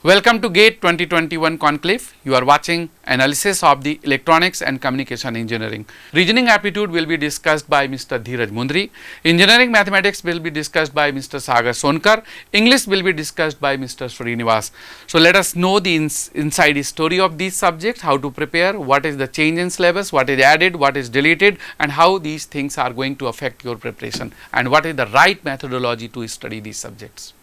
Welcome to GATE 2021 Conclave. You are watching analysis of the electronics and communication engineering. Reasoning aptitude will be discussed by Mr. Dheeraj Mundri. Engineering mathematics will be discussed by Mr. Sagar Sonkar. English will be discussed by Mr. Srinivas. So let us know the inside story of these subjects, how to prepare, what is the change in syllabus, what is added, what is deleted, and how these things are going to affect your preparation, and what is the right methodology to study these subjects.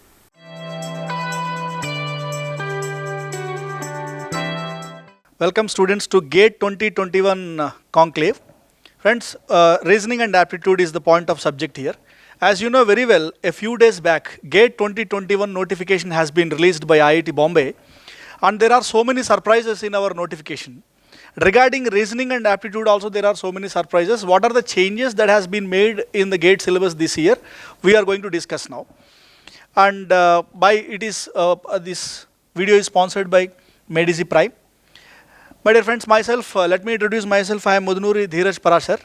Welcome students to GATE 2021 Conclave. Friends, reasoning and aptitude is the point of subject here. As you know very well, a few days back, GATE 2021 notification has been released by IIT Bombay, and there are so many surprises in our notification. Regarding reasoning and aptitude also there are so many surprises. What are the changes that has been made in the GATE syllabus this year? We are going to discuss now. And this video is sponsored by Medici Prime. My dear friends, let me introduce myself. I am Mudunuri Dheeraj Parashar.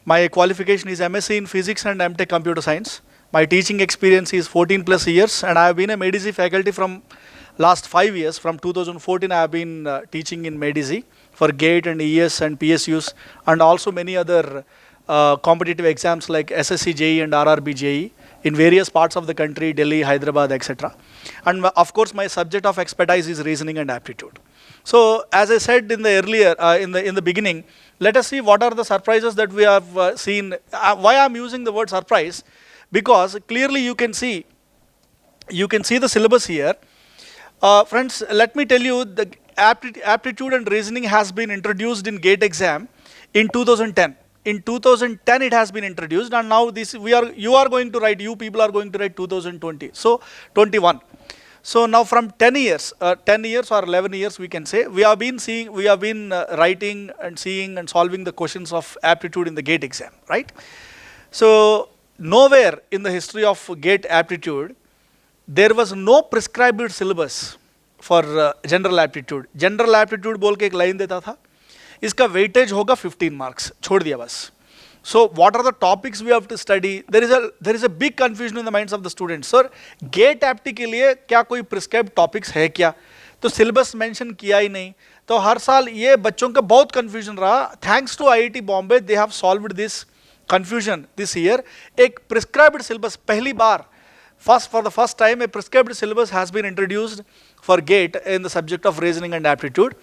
My qualification is MSc in Physics and MTech Computer Science. My teaching experience is 14 plus years, and I have been a Medici faculty from last 5 years. From 2014 I have been teaching in Medici for GATE and ES and PSUs, and also many other competitive exams like SSC JEE and RRB JEE in various parts of the country, Delhi, Hyderabad, etc. And of course my subject of expertise is reasoning and aptitude. So as I said in the earlier, in the beginning, let us see what are the surprises that we have seen. Why I am using the word surprise? Because clearly you can see the syllabus here. Friends, let me tell you, the aptitude and reasoning has been introduced in GATE exam in 2010. In 2010 it has been introduced, and now you people are going to write 2020. So 21. So now from 10 years or 11 years we can say, we have been writing and seeing and solving the questions of aptitude in the GATE exam, right? So nowhere in the history of GATE aptitude, there was no prescribed syllabus for general aptitude. General aptitude बोल के एक line देता था, इसका weightage होगा 15 marks, छोड़ दिया बस. So what are the topics we have to study? There is a big confusion in the minds of the students. Sir, GATE apti के लिए क्या कोई prescribed topics है क्या? तो syllabus mention किया ही नहीं. तो हर साल ये बच्चों का बहुत confusion रहा. Thanks to IIT Bombay, they have solved this confusion this year. एक prescribed syllabus पहली बार, for the first time, a prescribed syllabus has been introduced for GATE in the subject of reasoning and aptitude.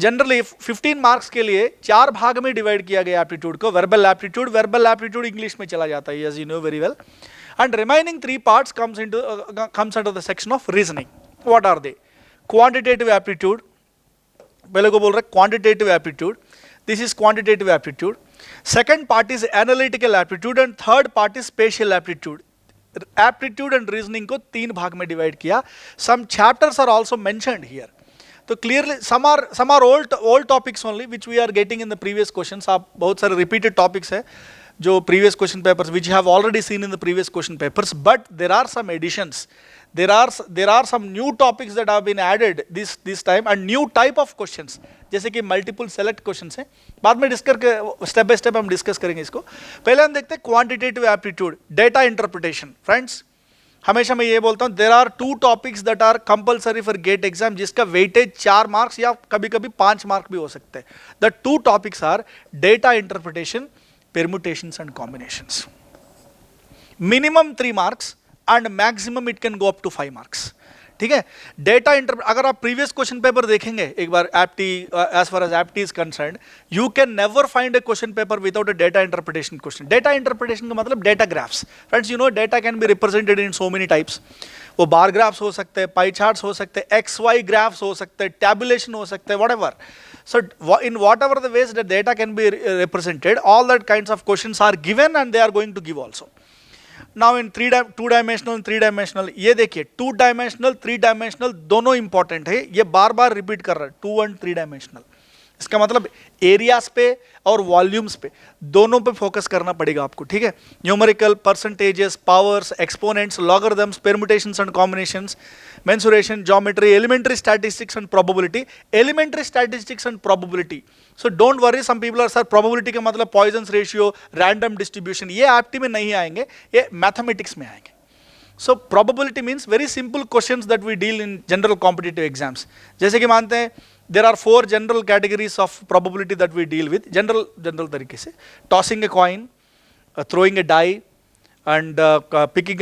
Generally 15 marks के लिए 4 भाग में divide किया गया aptitude को. Verbal aptitude English में चला जाता है, as you know very well, and remaining 3 parts comes under the section of reasoning. What are they? Quantitative aptitude, पहले को बोल रहे quantitative aptitude. This is quantitative aptitude. Second part is analytical aptitude, and third part is spatial aptitude. Aptitude and reasoning को 3 भाग में divide किया. Some chapters are also mentioned here. तो clearly some are old topics only which we are getting in the previous questions. आप बहुत सारे repeated topics है जो previous question papers which you have already seen in the previous question papers, but there are some additions. There are some new topics that have been added this time, and new type of questions, जैसे कि multiple select questions हैं. बाद में step by step हम discuss करेंगे इसको. पहले हम देखते हैं quantitative aptitude, data interpretation. Friends, हमेशा मैं ये बोलता हूँ, there are 2 topics that are compulsory for GATE exam, जिसका वेटेज 4 मार्क्स या कभी कभी 5 मार्क भी हो सकते हैं. The 2 topics are data interpretation, permutations and combinations. Minimum 3 marks and maximum it can go up to 5 marks. ठीक है. डेटा अगर आप प्रीवियस क्वेश्चन पेपर देखेंगे एक बार, as far as apti is concerned, you can never find a question paper without a data interpretation question. Data interpretation का मतलब data graphs. Friends, you know data can be represented in so many types. वो बार graphs हो सकते हैं, pie charts हो सकते हैं, XY graphs हो सकते हैं, टैबुलेशन हो सकते हैं, whatever. So in whatever the ways that data can be represented, all that kinds of questions are given and they are going to give also. Now in 2-dimensional and 3-dimensional, ये देखिए 2-dimensional 3-dimensional दोनों important है. ये बार बार repeat कर रहा है 2 and 3-dimensional. इसका मतलब एरियाज पे और वॉल्यूम्स पे दोनों पे फोकस करना पड़ेगा आपको. ठीक है. Numerical, percentages, powers, exponents, logarithms, permutations and combinations, mensuration, geometry, elementary statistics and probability. Elementary statistics and probability, so don't worry, some people are, sir probability का मतलब पॉइजन्स रेशियो, रैंडम डिस्ट्रीब्यूशन, ये एप्टी में नहीं आएंगे, ये मैथमेटिक्स में आएंगे. So probability means very simple questions that we deal in general competitive exams. जैसे कि मानते हैं there are 4 general categories of probability that we deal with general तरीके से. Tossing a coin, throwing a die, and picking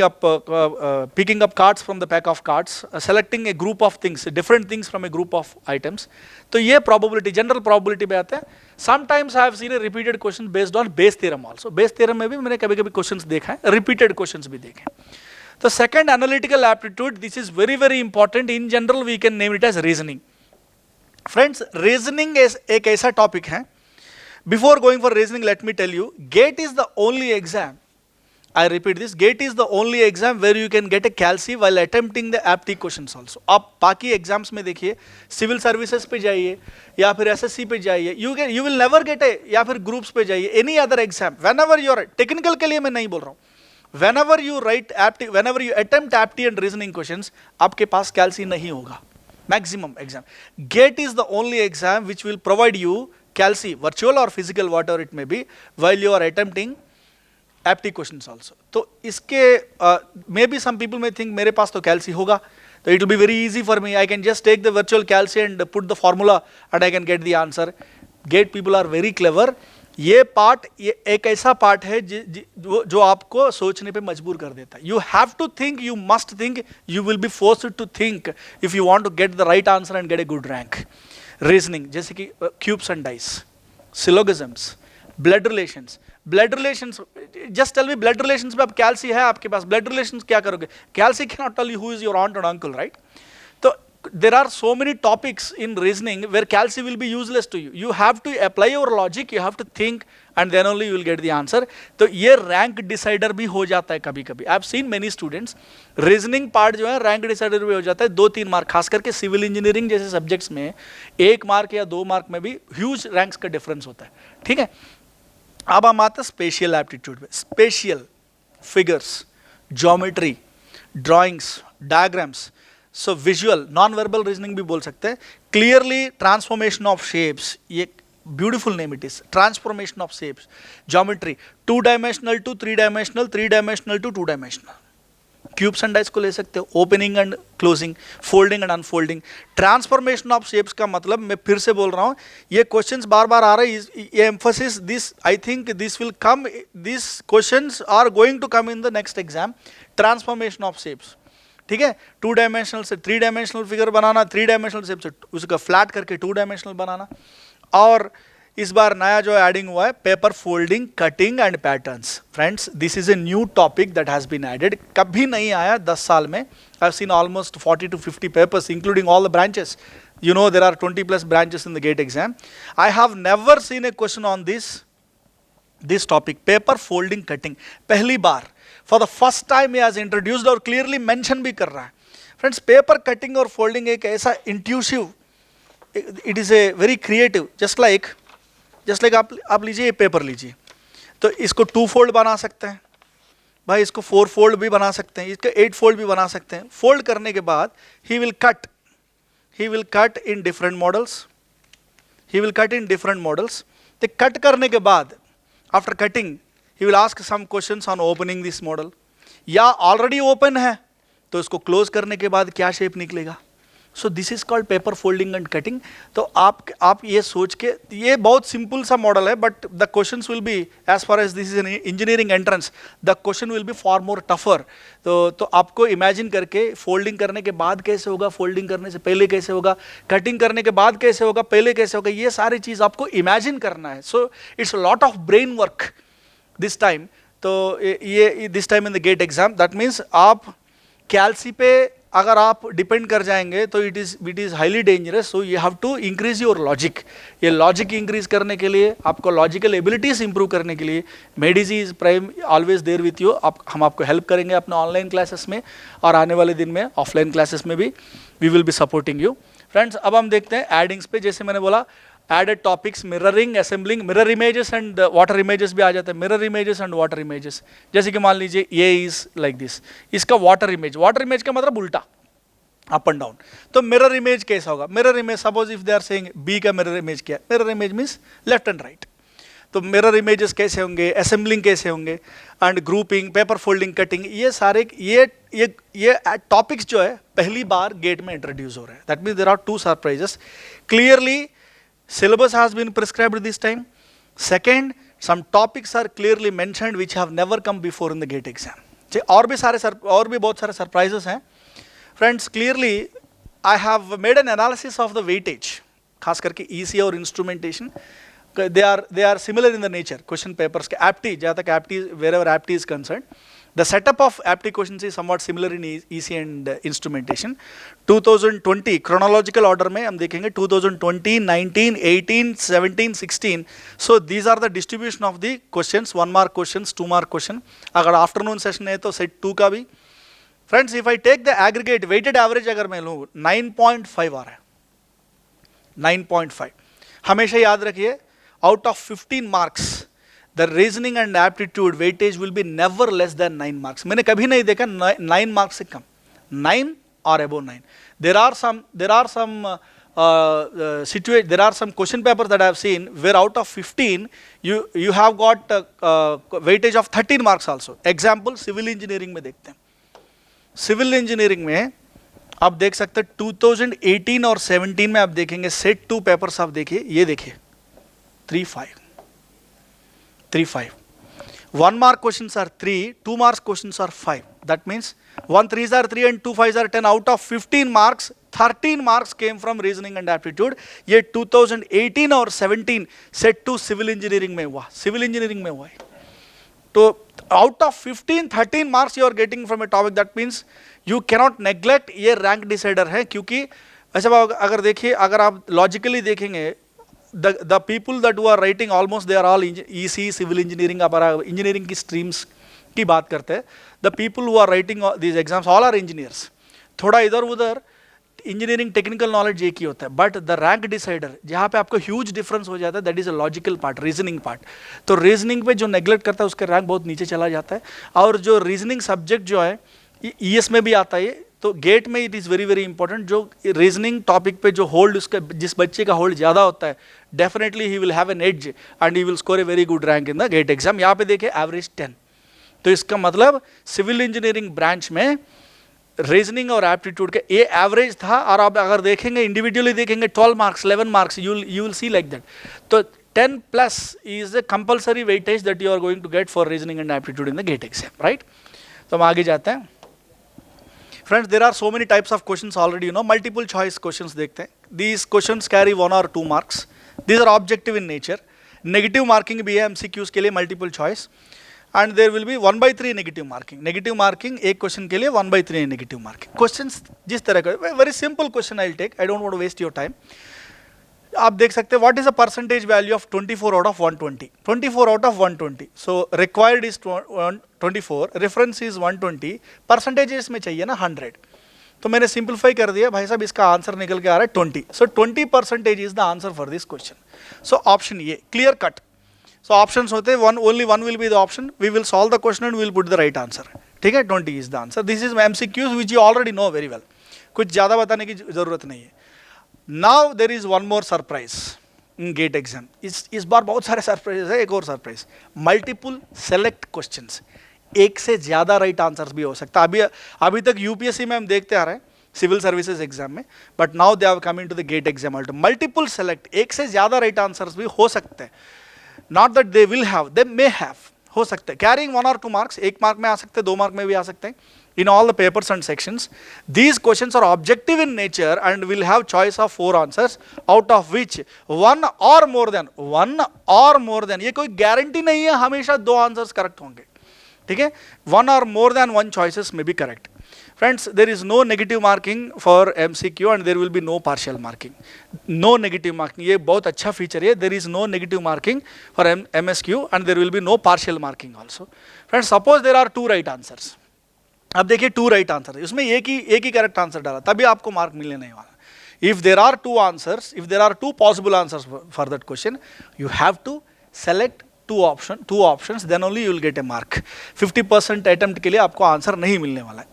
up cards from the pack of cards, selecting a group of things, different things from a group of items. तो ये probability, general probability में आते हैं. Sometimes I have seen a repeated question based on Bayes theorem also. Bayes theorem में भी मैंने कभी-कभी questions देखा है, repeated questions भी देखे. तो second, analytical aptitude, this is very very important. In general we can name it as reasoning. Friends, reasoning is एक ऐसा topic है. Before going for reasoning, let me tell you, GATE is the only exam, I repeat this, GATE is the only exam where you can get a CALC while attempting the aptitude questions also. आप बाकी exams में देखिए, civil services पे जाइए या फिर SSC पे जाइए, you will never get a, या फिर ग्रुप्स पे जाइए, any other exam, whenever you are, technical के लिए मैं नहीं बोल रहा हूँ, whenever you write aptitude, whenever you attempt aptitude and reasoning questions, आपके पास CALC नहीं होगा, maximum exam. GATE is the only exam which will provide you CALC, virtual or physical, whatever it may be, while you are attempting aptitude questions also. तो इसके maybe some people may think मेरे पास तो CALC होगा, तो it will be very easy for me. I can just take the virtual CALC and put the formula and I can get the answer. GATE people are very clever. ये part, ये एक ऐसा part है जो आपको सोचने पे मजबूर कर देता है. You have to think, you must think, you will be forced to think if you want to get the right answer and get a good rank. Reasoning जैसे कि cubes and dice, syllogisms, blood relations. Blood relations, just tell me, blood relations में अब CALC है आपके पास, blood relations क्या करोगे? CALC can not tell you who is your aunt and uncle, right? तो there are so many topics in reasoning where CALC will be useless to you. You have to apply your logic, you have to think, and then only you will get the answer. तो ये rank decider भी हो जाता है कभी कभी. I've seen many students, reasoning part जो है रैंक डिसाइडर भी हो जाता है. 2-3 मार्क, खास करके सिविल इंजीनियरिंग जैसे सब्जेक्ट्स में 1 मार्क या 2 मार्क में भी ह्यूज रैंक्स का डिफरेंस होता है. ठीक है, अब हम आते हैं स्पेशियल एप्टीट्यूड में. Spatial, figures, geometry, drawings, diagrams, so visual, non verbal reasoning भी बोल सकते हैं. क्लियरली ट्रांसफॉर्मेशन ऑफ शेप्स, ये beautiful name it is, transformation of shapes. Geometry, 2 dimensional to 3 dimensional, 3 dimensional to 2 dimensional. Cubes and dice को ले सकते हो, opening and closing, folding and unfolding. Transformation of shapes का मतलब, मैं फिर से बोल रहा हूँ, ये क्वेश्चंस बार बार आ रहे हैं, ये emphasis, this I think this will come, this questions are going to come in the next exam. Transformation of shapes, ठीक है, 2 डायमेंशनल से 3 डायमेंशनल फिगर बनाना, 3 डायमेंशनल शेप से उसका फ्लैट करके 2 डायमेंशनल बनाना. और इस बार नया जो एडिंग हुआ है, paper folding, cutting and patterns. Friends, this is a new topic that has been added, कभी नहीं आया 10 साल में. I have seen almost 40 to 50 papers including all the branches. You know there are 20+ branches in the GATE exam. I have never seen a question on this topic, paper folding, cutting. पहली बार, for the first time he has introduced और clearly mention भी कर रहा है. Friends, paper cutting और folding एक ऐसा intuitive, it is a very creative, just like आप लीजिए, ये पेपर लीजिए, तो इसको 2 fold बना सकते हैं भाई, इसको 4 fold भी बना सकते हैं, इसको 8 fold भी बना सकते हैं. फोल्ड करने के बाद he will cut in different models. तो कट करने के बाद, after cutting, he will ask some questions on opening this model. या ऑलरेडी ओपन है तो इसको क्लोज करने के बाद क्या शेप निकलेगा. सो this is called paper folding and cutting. तो आप ये सोच के, ये बहुत सिंपल सा मॉडल है, but the questions will be, as far as this is an engineering entrance, the question will be for more tougher. तो आपको इमेजिन करके, फोल्डिंग करने के बाद कैसे होगा, फोल्डिंग करने से पहले कैसे होगा, कटिंग करने के बाद कैसे होगा, पहले कैसे होगा, ये सारी चीज़ आपको इमेजिन करना है. So it's lot of brain work this time. तो ये this time in the GATE exam, that means आप CALC पे अगर आप डिपेंड कर जाएंगे तो it is highly dangerous. So you have to increase your logic. ये लॉजिक इंक्रीज करने के लिए, आपको लॉजिकल एबिलिटीज इंप्रूव करने के लिए, Made Easy is prime always there with you. हम आपको हेल्प करेंगे अपने ऑनलाइन क्लासेस में, और आने वाले दिन में ऑफलाइन क्लासेस में भी we will be supporting you. Friends, अब हम देखते हैं एडिंग्स पे. जैसे मैंने बोला, added topics, mirroring, assembling, mirror images and water images भी आ जाते हैं. Mirror images and water images, जैसे कि मान लीजिए ये इज लाइक दिस, इसका वाटर इमेज का मतलब उल्टा, अप एंड डाउन. तो मिरर इमेज कैसा होगा? Mirror image, suppose if they are saying B का मिरर इमेज क्या है? Mirror image means left and right. तो मिरर इमेजेस कैसे होंगे, असेंबलिंग कैसे होंगे, and grouping, paper folding, cutting, ये सारे ये टॉपिक्स जो है पहली बार गेट में इंट्रोड्यूस हो रहे हैं. That means there are 2 surprises. Clearly syllabus has been prescribed this time. Second, some topics are clearly mentioned which have never come before in the GATE exam. और भी बहुत सारे सरप्राइजेस हैं. Friends, clearly I have made an analysis of the weightage, खास करके EC और instrumentation. they are similar in the nature. Question papers के apti, जहाँ तक apti, wherever apti is concerned, the setup of apti questions is somewhat similar in EC and instrumentation. 2020 chronological order में हम देखेंगे 2020, 19, 18, 17, 16. So these are the distribution of the questions. 1 mark questions, 2 mark question. अगर afternoon session है तो set 2 का भी. Friends, if I take the aggregate weighted average अगर मैं लूँ 9.5 आ रहा है. 9.5. हमेशा याद रखिए, out of 15 marks, the reasoning and aptitude weightage will be never less than 9 marks. मैंने कभी नहीं देखा 9 marks से कम. 9 or above 9. There are some question papers that I have seen where out of 15 you have got weightage of 13 marks also. Example, civil engineering में देखते हैं. Civil engineering में आप देख सकते हैं 2018 और 17 में आप देखेंगे सेट 2 पेपर्स. आप देखिए, ये देखिए 3-5. 1 mark questions are 3, 2 marks questions are 5. That means 1 3s are 3 and 2 5s are 10. Out of 15 marks, 13 marks came from reasoning and aptitude. ये 2018 और 17 set 2 civil engineering में हुआ. Civil engineering में हुआ है. तो out of 15, 13 marks you are getting from a topic. That means you cannot neglect. ये rank decider है, क्योंकि ऐसा अगर देखिए, अगर आप logically देखेंगे, the people that who are writing almost they are all EC, civil engineering, engineering की streams की बात करते हैं. The people who are writing these exams all are engineers. थोड़ा इधर उधर इंजीनियरिंग टेक्निकल नॉलेज एक ही होता है, बट द रैंक डिसाइडर जहाँ पे आपको ह्यूज डिफरेंस हो जाता है, that is a logical part, reasoning part. तो रीजनिंग पे जो नेग्लेक्ट करता है उसका रैंक बहुत नीचे चला जाता है. और जो रीजनिंग सब्जेक्ट जो है ES में भी आता है, तो गेट में it is very very important. जो रीजनिंग टॉपिक पे जो होल्ड उसका, जिस बच्चे का होल्ड ज़्यादा होता है, definitely he will have an edge and he will score a very good rank in the GATE exam. यहाँ पे देखिए एवरेज 10. तो इसका मतलब सिविल इंजीनियरिंग ब्रांच में रीजनिंग और एप्टीट्यूड का ये एवरेज था. और आप अगर देखेंगे इंडिविजुअली देखेंगे 12 marks 11 marks you will see like that. तो 10 plus is the compulsory weightage that you are going to get for reasoning and aptitude in the GATE exam, right. तो हम आगे जाते हैं. Friends, there are so many types of questions already you know. Multiple choice questions देखते हैं. These questions carry 1 or 2 marks. These are objective in nature. Negative marking भी है MCQs के लिए, multiple choice. And there will be 1/3 negative marking. Negative marking एक question के लिए 1/3 negative marking. Questions जिस तरह का, very simple question I'll take. I don't want to waste your time. आप देख सकते हैं what is the percentage value of 24 out of 120? 24 out of 120. So required is 24. Reference is 120. Percentages में चाहिए ना 100. तो मैंने सिंप्लीफाई कर दिया भाई साहब, इसका आंसर निकल के आ रहा है 20. So 20% is the answer for this question. So option A, clear cut. So options होते हैं, only one will be the option. We will solve the question and we will put the right answer. ठीक है, 20 is the answer. This is MCQs which you already know very well. कुछ ज़्यादा बताने की ज़रूरत नहीं है. Now there is one more surprise in GATE exam. इस बार बहुत सारे सरप्राइज है. एक और सरप्राइज, मल्टीपल सेलेक्ट क्वेश्चंस. एक से ज़्यादा राइट आंसर्स भी हो सकता है. अभी तक यूपीएससी में हम देखते आ रहे हैं, सिविल सर्विसेज एग्जाम में, but now they have come into the GATE exam also. Multiple select, एक से ज़्यादा राइट आंसर्स भी हो सकते हैं. Not that they will have, they may have, हो सकते हैं. Carrying 1 or 2 marks, 1 मार्क में आ सकते हैं, 2 मार्क में भी आ सकते हैं. In all the papers and sections, these questions are objective in nature and will have choice of 4 answers, out of which one or more than, ये कोई गारंटी नहीं है हमेशा 2 आंसर्स करेक्ट होंगे. ठीक है, 1 or more than 1 choices may be correct. Friends, there is no negative marking for MCQ and there will be no partial marking. No negative marking, ये बहुत अच्छा फीचर है. There is no negative marking for MSQ and there will be no partial marking also. Friends, suppose there are 2 right answers. अब देखिए 2 right answers, इसमें एक ही correct answer डाला, तभी आपको मार्क मिलने नहीं वाला. If there are 2 answers, if there are 2 possible answers for that question, you have to select two options, then only you will get a mark. 50% attempt के लिए आपको आंसर नहीं मिलने वाला है.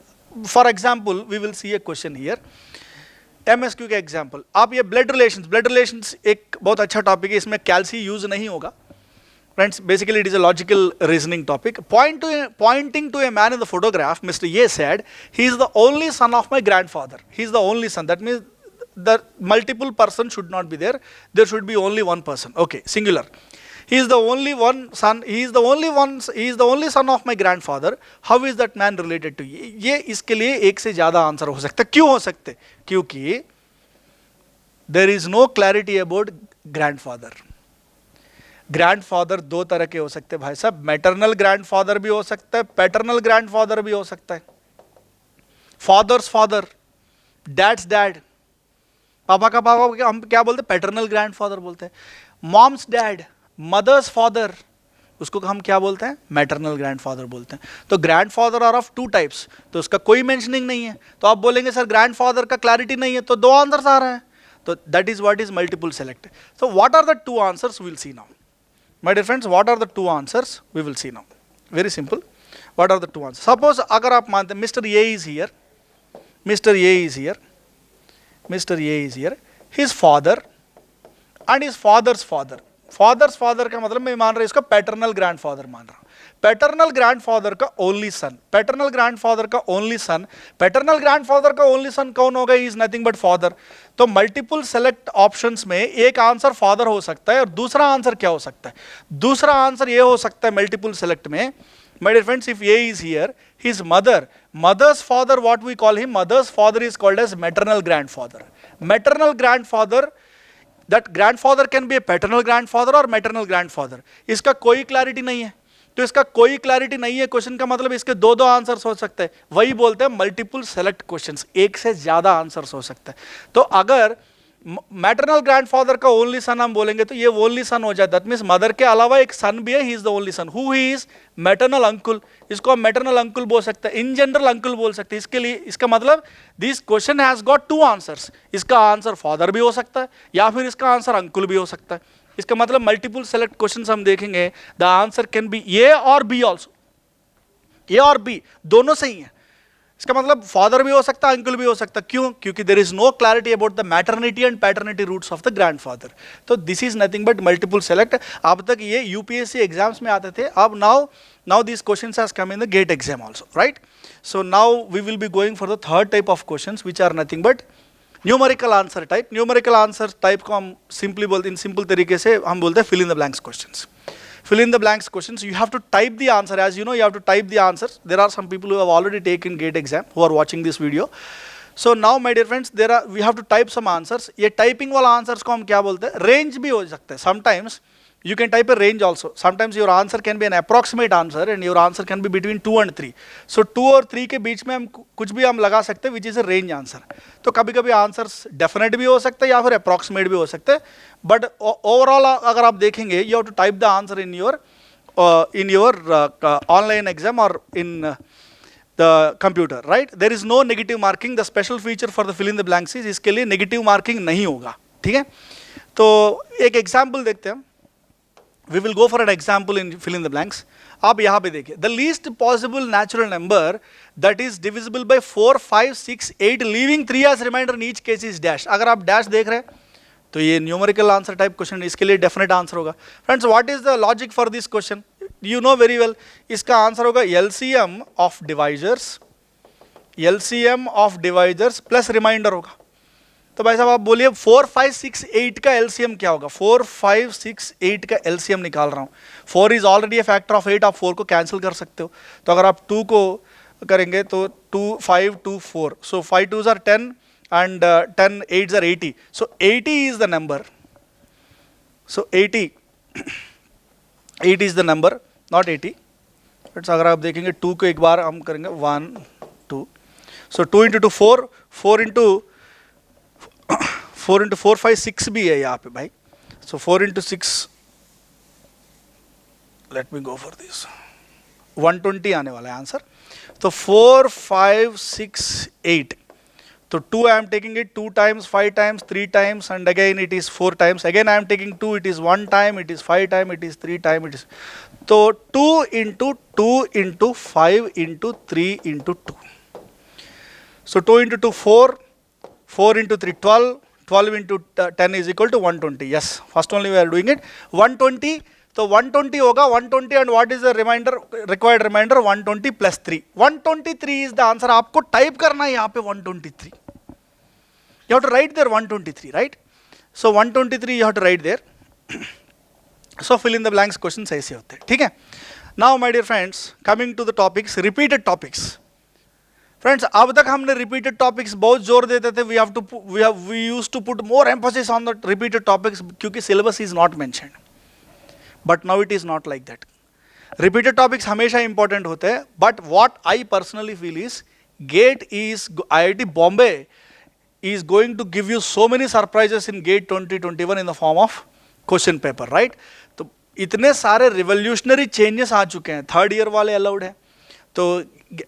For example, we will see a question here. MSQ के example, आप ये ब्लड रिलेशंस एक बहुत अच्छा टॉपिक है, इसमें कैल्सी यूज नहीं होगा. Friends, basically it is a logical reasoning topic. Pointing to a man in the photograph, Mr. A said, he is the only son of my grandfather. He is the only son. That means the multiple person should not be there. There should be only one person. Okay, singular. He is the only one son. He is the only son of my grandfather. How is that man related to ये? ये इसके लिए एक से ज़्यादा answer हो सकता है. क्यों हो सकते? क्योंकि there is no clarity about grandfather. Grandfather दो तरह के हो सकते हैं भाई साहब. मैटरनल ग्रैंडफादर भी हो सकता है, पैटर्नल ग्रैंडफादर भी हो सकता है. फादर्स फादर, डैड्स डैड, पापा का पापा हम क्या बोलते हैं? पैटर्नल ग्रैंडफादर बोलते हैं. मॉम्स डैड, मदर्स फादर, उसको हम क्या बोलते हैं? मैटरनल ग्रैंडफादर बोलते हैं. तो grandfather are of two types, तो उसका कोई मेंशनिंग नहीं है. तो आप बोलेंगे सर ग्रैंडफादर का क्लैरिटी नहीं है, तो दो आंसर्स आ रहे हैं. तो that is what is multiple select. So what are the two answers? Will see now. My dear friends, what are the two answers? We will see now. Very simple. What are the two answers? Suppose अगर आप मानते हैं Mr. A is here, Mr. A is here, Mr. A is here, his father and his father's father. Father's father का मतलब मैं मान रहा हूँ इसका पैटर्नल ग्रैंडफादर मान रहा हूँ. पैटर्नल ग्रैंडफादर का ओनली सन, पैटर्नल ग्रैंडफादर का ओनली सन, पैटर्नल ग्रैंडफादर का ओनली सन कौन होगा? Is nothing but father. तो मल्टीपल सेलेक्ट ऑप्शंस में एक आंसर फादर हो सकता है और दूसरा आंसर क्या हो सकता है? दूसरा आंसर ये हो सकता है मल्टीपल सेलेक्ट में, my dear friends, if A is here, his mother's father, what we call him, mother's father is called as maternal grandfather. Maternal grandfather, that grandfather can be a paternal grandfather or maternal grandfather. इसका कोई clarity नहीं है. तो इसका कोई clarity नहीं है question का मतलब इसके दो दो आंसर्स हो सकते हैं. वही बोलते हैं मल्टीपल सेलेक्ट क्वेश्चंस, एक से ज्यादा आंसर्स हो सकता है. तो अगर मैटरनल ग्रैंडफादर का ओनली सन हम बोलेंगे तो ये ओनली सन हो जाता है. दैट मींस मदर के अलावा एक सन भी है, he is the only son. Who he is? Maternal uncle. इसको हम मैटरनल अंकुल बोल सकते हैं, इन जनरल अंकुल बोल सकते हैं. इसके लिए इसका मतलब this question has got two answers. इसका आंसर फादर भी हो सकता है या फिर इसका आंसर अंकुल भी हो सकता है. इसका मतलब मल्टीपल सेलेक्ट क्वेश्चंस हम देखेंगे, द आंसर कैन बी ए और बी ऑल्सो. ए और बी दोनों सही है. इसका मतलब फादर भी हो सकता है, अंकल भी हो सकता है. क्यों? क्योंकि there is no clarity about the maternity and paternity routes of the grandfather. तो this is nothing but multiple select. अब तक ये यूपीएससी एग्जाम्स में आते थे. अब now this questions has come in the GATE exam also, right? So now we will be going for the third type of questions which are nothing but numerical answer type. Numerical answer type को हम simply बोलते, in simple तरीके से हम बोलते हैं fill in the blanks questions. Fill in the blanks questions. You have to type the answer. As you know, you have to type the answers. There are some people who have already taken GATE exam who are watching this video. So now, my dear friends, we have to type some answers. ये typing वाला answers को हम क्या बोलते हैं? Range भी हो सकता है. Sometimes you can type a range also. Sometimes your answer can be an approximate answer and your answer can be between 2 and 3. So 2 और 3 के बीच में हम कुछ भी हम लगा सकते हैं which is a range answer. तो कभी कभी आंसर्स डेफिनेट भी हो सकते हैं या फिर अप्रॉक्सीमेट भी हो सकते हैं. बट ओवरऑल अगर आप देखेंगे, you have to type the answer in your online exam और in the computer, right? There is no negative marking. The special feature for the fill in the blanks is, इसके लिए negative marking नहीं होगा. ठीक है? तो एक example देखते हैं. We will go for an example in fill in the blanks. आप यहाँ पे देखिए, the least possible natural number that is divisible by 4, 5, 6, 8 leaving 3 as remainder in each case is dash. अगर आप dash देख रहे हैं तो ये न्यूमेरिकल आंसर टाइप क्वेश्चन, इसके लिए डेफिनेट आंसर होगा. Friends, what is the logic for this question? You know very well. इसका आंसर होगा LCM of divisors, LCM of divisors plus remainder होगा. तो भाई साहब आप बोलिए 4, 5, 6, 8 का LCM क्या होगा? 4, 5, 6, 8 का LCM निकाल रहा हूँ. 4 is already A factor of 8. आप 4 को कैंसिल कर सकते हो. तो अगर आप 2 को करेंगे तो 2, 5, 2, 4. सो 5 2s are 10 and 10 8s are 80. So 80 is the number. So 80 is the number, not 80. अगर आप देखेंगे 2 को एक बार हम करेंगे 1, 2. So 2 into 2 4, 4 into 4, 5, 6 भी है यहाँ पे भाई. So 4 into 6, let me go for this. 120 आने वाला है आंसर. तो 4, 5, 6, 8. So 2 I am taking it 2 times, 5 times, 3 times, and again it is 4 times. Again I am taking 2, it is 1 time, it is 5 time, it is 3 time, it is. So 2 into 2 into 5 into 3 into 2. So 2 into 2 4, 4 into 3 12, 12 into 10 is equal to 120. Yes, first only we are doing it. 120 तो 120 होगा, 120 and what is the remainder, required remainder 120 plus 3, 123 is the answer. आपको type करना है यहाँ पे 123. You have to write there 123, right? So 123 you have to write there. So fill in the blanks questions ऐसे होते हैं, ठीक है. Now my dear friends, coming to the topics, repeated topics. Friends, अब तक हमने repeated topics बहुत जोर देते थे. We used to put more emphasis on the repeated topics क्योंकि syllabus is not mentioned. But now it is not like that. Repeated topics हमेशा important होते हैं. But what I personally feel is GATE is IIT Bombay is going to give you so many surprises in GATE 2021 in the form of question paper, right? तो इतने सारे revolutionary changes आ चुके हैं. Third year वाले allowed है, तो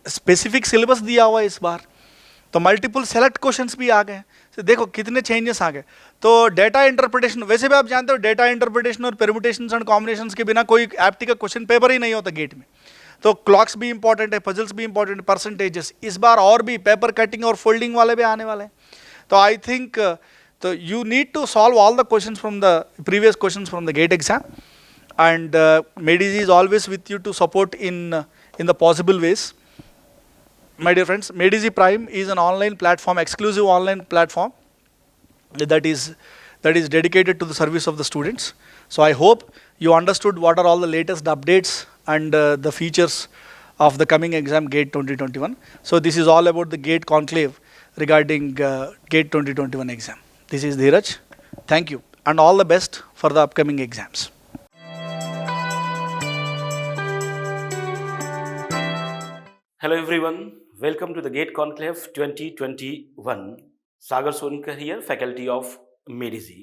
specific syllabus दिया हुआ है इस बार, तो मल्टीपल सेलेक्ट क्वेश्चंस भी आ गए. तो देखो कितने चेंजेस आ गए. तो डेटा इंटरप्रिटेशन, वैसे भी आप जानते हो डेटा इंटरप्रिटेशन और पेरमुटेशंस एंड कॉम्बिनेशंस के बिना कोई एप्टी का क्वेश्चन पेपर ही नहीं होता गेट में. तो क्लॉक्स भी इंपॉर्टेंट है, पजल्स भी इंपॉर्टेंट है, परसेंटेजेस इस बार और भी पेपर कटिंग और फोल्डिंग वाले भी आने वाले हैं. तो आई थिंक तो you need to solve all the questions from the previous questions from the GATE exam, and Made Easy is always with you to support in the possible ways. My dear friends, Medici Prime is an online platform, exclusive online platform that is dedicated to the service of the students. So I hope you understood what are all the latest updates and the features of the coming exam GATE 2021. So this is all about the GATE conclave regarding GATE 2021 exam. This is Dheeraj. Thank you and all the best for the upcoming exams. Hello everyone, welcome to the GATE Conclave 2021. Sagar Sonkar here, faculty of Medici.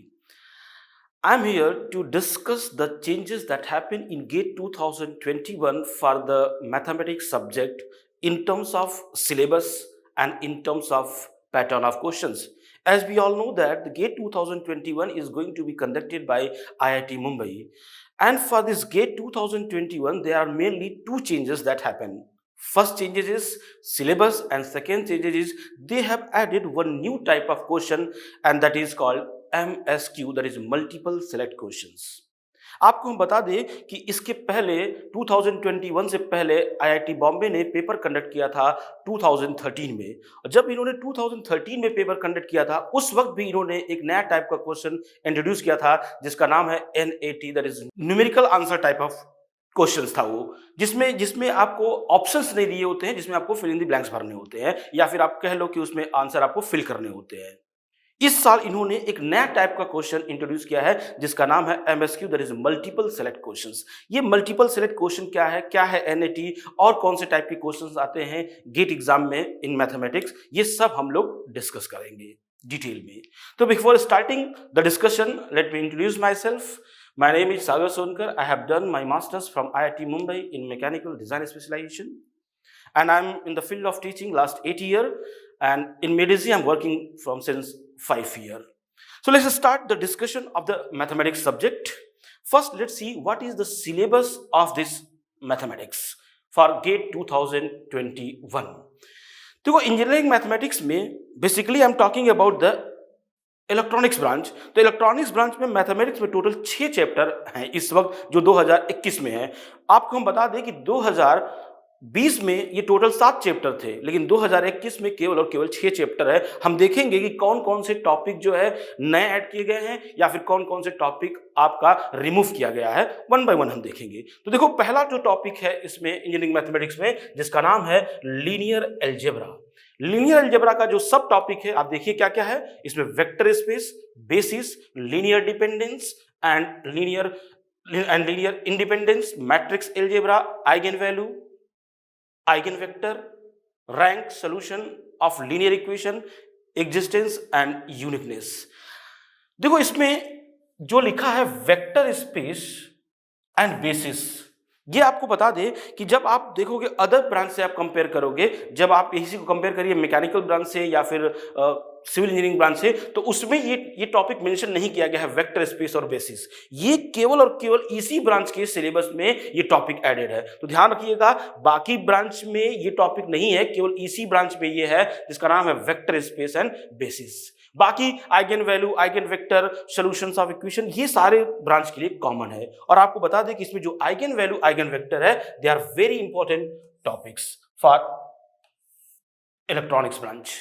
I'm here to discuss the changes that happened in GATE 2021 for the mathematics subject in terms of syllabus and in terms of pattern of questions. As we all know that the GATE 2021 is going to be conducted by IIT Mumbai. And for this GATE 2021, there are mainly two changes that happen. First changes is syllabus and second changes is they have added one new type of question and that is called MSQ, that is multiple select questions. आपको हम बता दें कि इसके पहले 2021 से पहले IIT Bombay ने पेपर कंडक्ट किया था 2013 में, और जब इन्होंने 2013 में पेपर कंडक्ट किया था उस वक्त भी इन्होंने एक नया टाइप का क्वेश्चन इंट्रोड्यूस किया था जिसका नाम है NAT, that is numerical answer type of questions था वो, जिसमें आपको ऑप्शंस नहीं दिए होते हैं, जिसमें आपको फिल इन द ब्लैंक्स भरने होते हैं, या फिर आप कह लो कि उसमें आंसर आपको फिल करने होते हैं. इस साल इन्होंने एक नया टाइप का क्वेश्चन इंट्रोड्यूस किया है जिसका नाम है MSQ, that is multiple select questions. ये मल्टीपल सेलेक्ट क्वेश्चन क्या है NAT और कौन से टाइप के क्वेश्चंस आते हैं गेट एग्जाम में इन मैथमेटिक्स, ये सब हम लोग डिस्कस करेंगे डिटेल में. तो before starting the discussion, let me introduce my self. My name is Sagar Sonkar. I have done my master's from IIT Mumbai in mechanical design specialization, and I'm in the field of teaching last 8 years, and in Medici I'm working from since 5 years. So let's start the discussion of the mathematics subject. First, let's see what is the syllabus of this mathematics for GATE 2021. देखो, engineering mathematics में basically I am talking about the electronics branch. तो electronics branch में mathematics में total 6 chapter हैं इस वक्त जो 2021 में है. आपको हम बता दें कि 2020 में ये टोटल 7 चैप्टर थे, लेकिन 2021 में केवल और केवल 6 चैप्टर है. हम देखेंगे कि कौन कौन से टॉपिक जो है नए ऐड किए गए हैं या फिर कौन कौन से टॉपिक आपका रिमूव किया गया है, वन बाय वन हम देखेंगे. तो देखो, पहला जो टॉपिक है इसमें इंजीनियरिंग मैथमेटिक्स में जिसका नाम है लीनियर अलजेब्रा. लीनियर अलजेब्रा का जो सब टॉपिक है आप देखिए क्या क्या है इसमें: vector space, basis, linear dependence and linear independence, matrix algebra, eigen value, eigen vector, rank, solution of linear equation, existence and uniqueness. देखो, इसमें जो लिखा है वेक्टर स्पेस एंड बेसिस, ये आपको बता दे कि जब आप देखोगे अदर ब्रांच से आप कंपेयर करोगे, जब आप इसी को कंपेयर करिए मैकेनिकल ब्रांच से या फिर सिविल इंजीनियरिंग ब्रांच से, तो उसमें ये टॉपिक मेंशन नहीं किया गया है वेक्टर स्पेस और बेसिस. ये केवल और केवल इसी ब्रांच के सिलेबस में ये टॉपिक एडेड है. तो ध्यान रखिएगा, बाकी ब्रांच में ये टॉपिक नहीं है, केवल इसी ब्रांच में ये है जिसका नाम है वेक्टर स्पेस एंड बेसिस. बाकी eigen value, eigen vector, solutions of equation, ये सारे ब्रांच के लिए कॉमन है। और आपको बता दें कि इसमें जो आइगन वैल्यू, आइगन वेक्टर है, they are very important topics for electronics branch.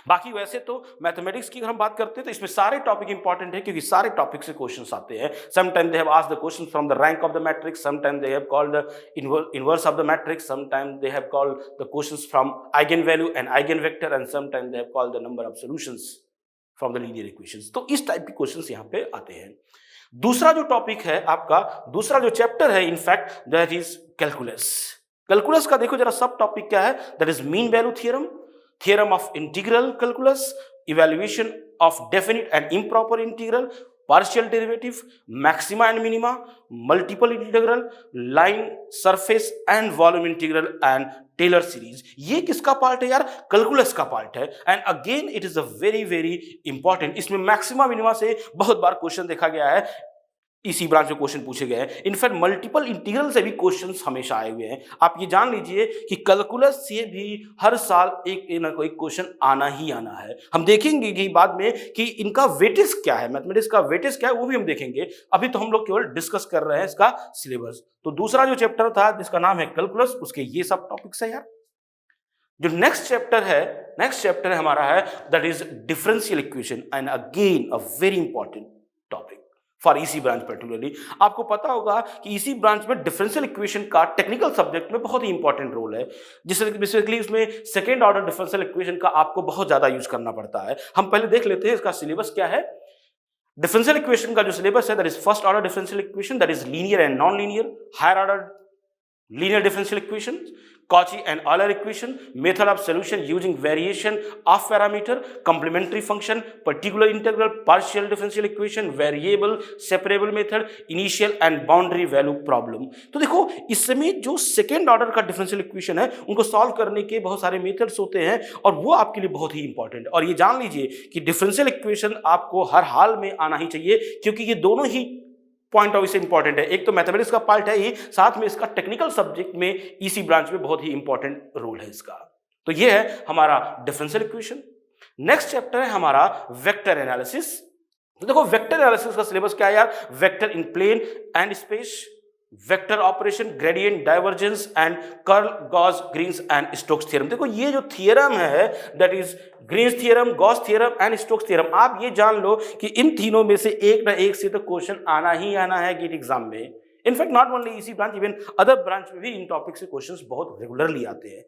बाकी वैसे तो मैथमेटिक्स की अगर हम बात करते हैं तो इसमें सारे टॉपिक इंपॉर्टेंट है, क्योंकि सारे टॉपिक से क्वेश्चंस आते हैं। Sometime they have asked the question from the rank of the matrix, sometime they have called the inverse of the matrix, sometime they have called the questions from eigen value and eigen vector, and sometime they have called the number of solutions from the linear equations. तो इस type के questions यहाँ पे आते हैं। दूसरा जो topic है आपका, दूसरा जो चैप्टर है in fact, that is calculus. Calculus का देखो जरा सब टॉपिक क्या है, that is mean value theorem, theorem of integral calculus, evaluation of definite and improper integral, partial derivative, maxima and minima, multiple integral, line, surface and volume integral, and Taylor series. ये किसका part है यार? Calculus का part है। And again it is a very very important. इसमें maxima minima से बहुत बार question देखा गया है, इसी ब्रांच में क्वेश्चन पूछे गए हैं। इनफैक्ट मल्टीपल इंटीग्रल से भी क्वेश्चंस हमेशा आए हुए हैं। आप ये जान लीजिए कि कैलकुलस से भी हर साल एक ना कोई क्वेश्चन आना ही आना है। हम देखेंगे कि बाद में कि इनका वेटेज क्या है, मैथमेटिक्स का वेटेज क्या है, वो भी हम देखेंगे। अभी तो हम लोग केवल डिस्कस कर रहे हैं इसका सिलेबस। तो दूसरा जो चैप्टर था जिसका नाम है कैलकुलस, उसके ये सब टॉपिक्स है यार। जो नेक्स्ट चैप्टर है हमारा है, that is differential equation, and again a very important topic for EC branch particularly. आपको पता होगा कि इसी ब्रांच में डिफरेंशियल इक्वेशन का टेक्निकल सब्जेक्ट में बहुत ही इंपॉर्टेंट रोल है, जिससे बेसिकली उसमें सेकेंड ऑर्डर डिफरेंशियल इक्वेशन का आपको बहुत ज्यादा यूज करना पड़ता है। हम पहले देख लेते हैं इसका सिलेबस क्या है। डिफरेंशियल इक्वेशन का जो सिलेबस है, that is first order differential equation, that is linear and non linear, higher order linear differential equations, Cauchy and Euler equation, method of solution using variation of parameter, complementary function, particular integral, partial differential equation, variable separable method, initial and boundary value problem। तो देखो इसमें जो second order का differential equation है, उनको solve करने के बहुत सारे मेथड्स होते हैं और वो आपके लिए बहुत ही इंपॉर्टेंट है। और ये जान लीजिए कि डिफरेंशियल इक्वेशन आपको हर हाल में आना ही चाहिए, क्योंकि ये दोनों ही पॉइंट ऑफ व्यू से इंपॉर्टेंट है। एक तो मैथमेटिक्स का पार्ट है ही, साथ में इसका टेक्निकल सब्जेक्ट में ईसी ब्रांच में बहुत ही इंपॉर्टेंट रोल है इसका। तो ये है हमारा डिफरेंशियल इक्वेशन। नेक्स्ट चैप्टर है हमारा वेक्टर एनालिसिस। तो देखो वेक्टर एनालिसिस का सिलेबस क्या है यार? Vector in plane and space, vector operation, gradient, divergence and curl, Gauss, Green's and Stokes theorem. देखो ये जो थ्योरम है, that is Green's theorem, Gauss theorem and Stokes theorem. आप ये जान लो कि इन तीनों में से एक ना एक से तो क्वेश्चन आना ही आना है गेट एग्जाम में। इनफैक्ट नॉट ओनली इसी ब्रांच, इवन अदर ब्रांच में भी इन टॉपिक से क्वेश्चंस बहुत रेगुलरली आते हैं।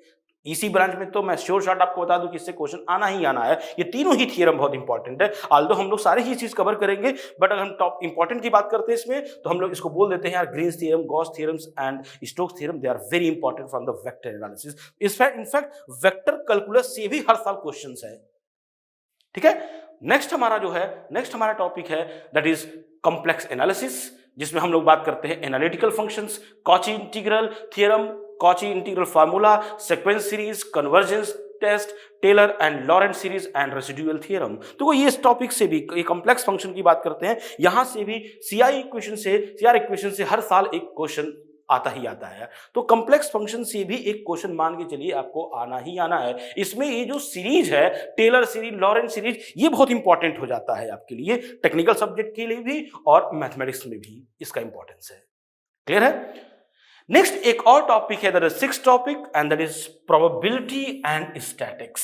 इसी ब्रांच में तो मैं श्योर शॉट आपको बता दूं कि इससे क्वेश्चन आना ही आना है। ये तीनों ही थ्योरम बहुत इंपॉर्टेंट है। ऑल्दो हम लोग सारे ही चीज कवर करेंगे, बट अगर हम टॉप इंपॉर्टेंट की बात करते हैं इसमें, तो हम लोग इसको बोल देते हैं यार Green's theorem, Gauss theorems and Stokes theorem, they are very important from the vector analysis. In fact vector calculus से भी हर साल क्वेश्चंस है। ठीक है, नेक्स्ट हमारा टॉपिक है दैट इज कॉम्प्लेक्स एनालिसिस, जिसमें हम लोग बात करते हैं analytical functions, Cauchy integral theorem, Cauchy integral formula, sequence series, convergence test, Taylor and Laurent series and residual theorem. तो ये इस टॉपिक से भी, ये कॉम्प्लेक्स फंक्शन की बात करते हैं, यहां से भी सीआर इक्वेशन से हर साल एक क्वेश्चन आता ही आता है। तो कॉम्प्लेक्स फंक्शन से भी एक क्वेश्चन मान के चलिए आपको आना ही आना है। इसमें ये जो सीरीज है, टेलर सीरीज, लॉरेंट सीरीज, ये बहुत इंपॉर्टेंट हो जाता है आपके लिए, टेक्निकल सब्जेक्ट के लिए भी और मैथमेटिक्स में भी इसका इंपॉर्टेंस है। क्लियर है? नेक्स्ट एक और टॉपिक है, that is sixth topic, and that is probability and statics,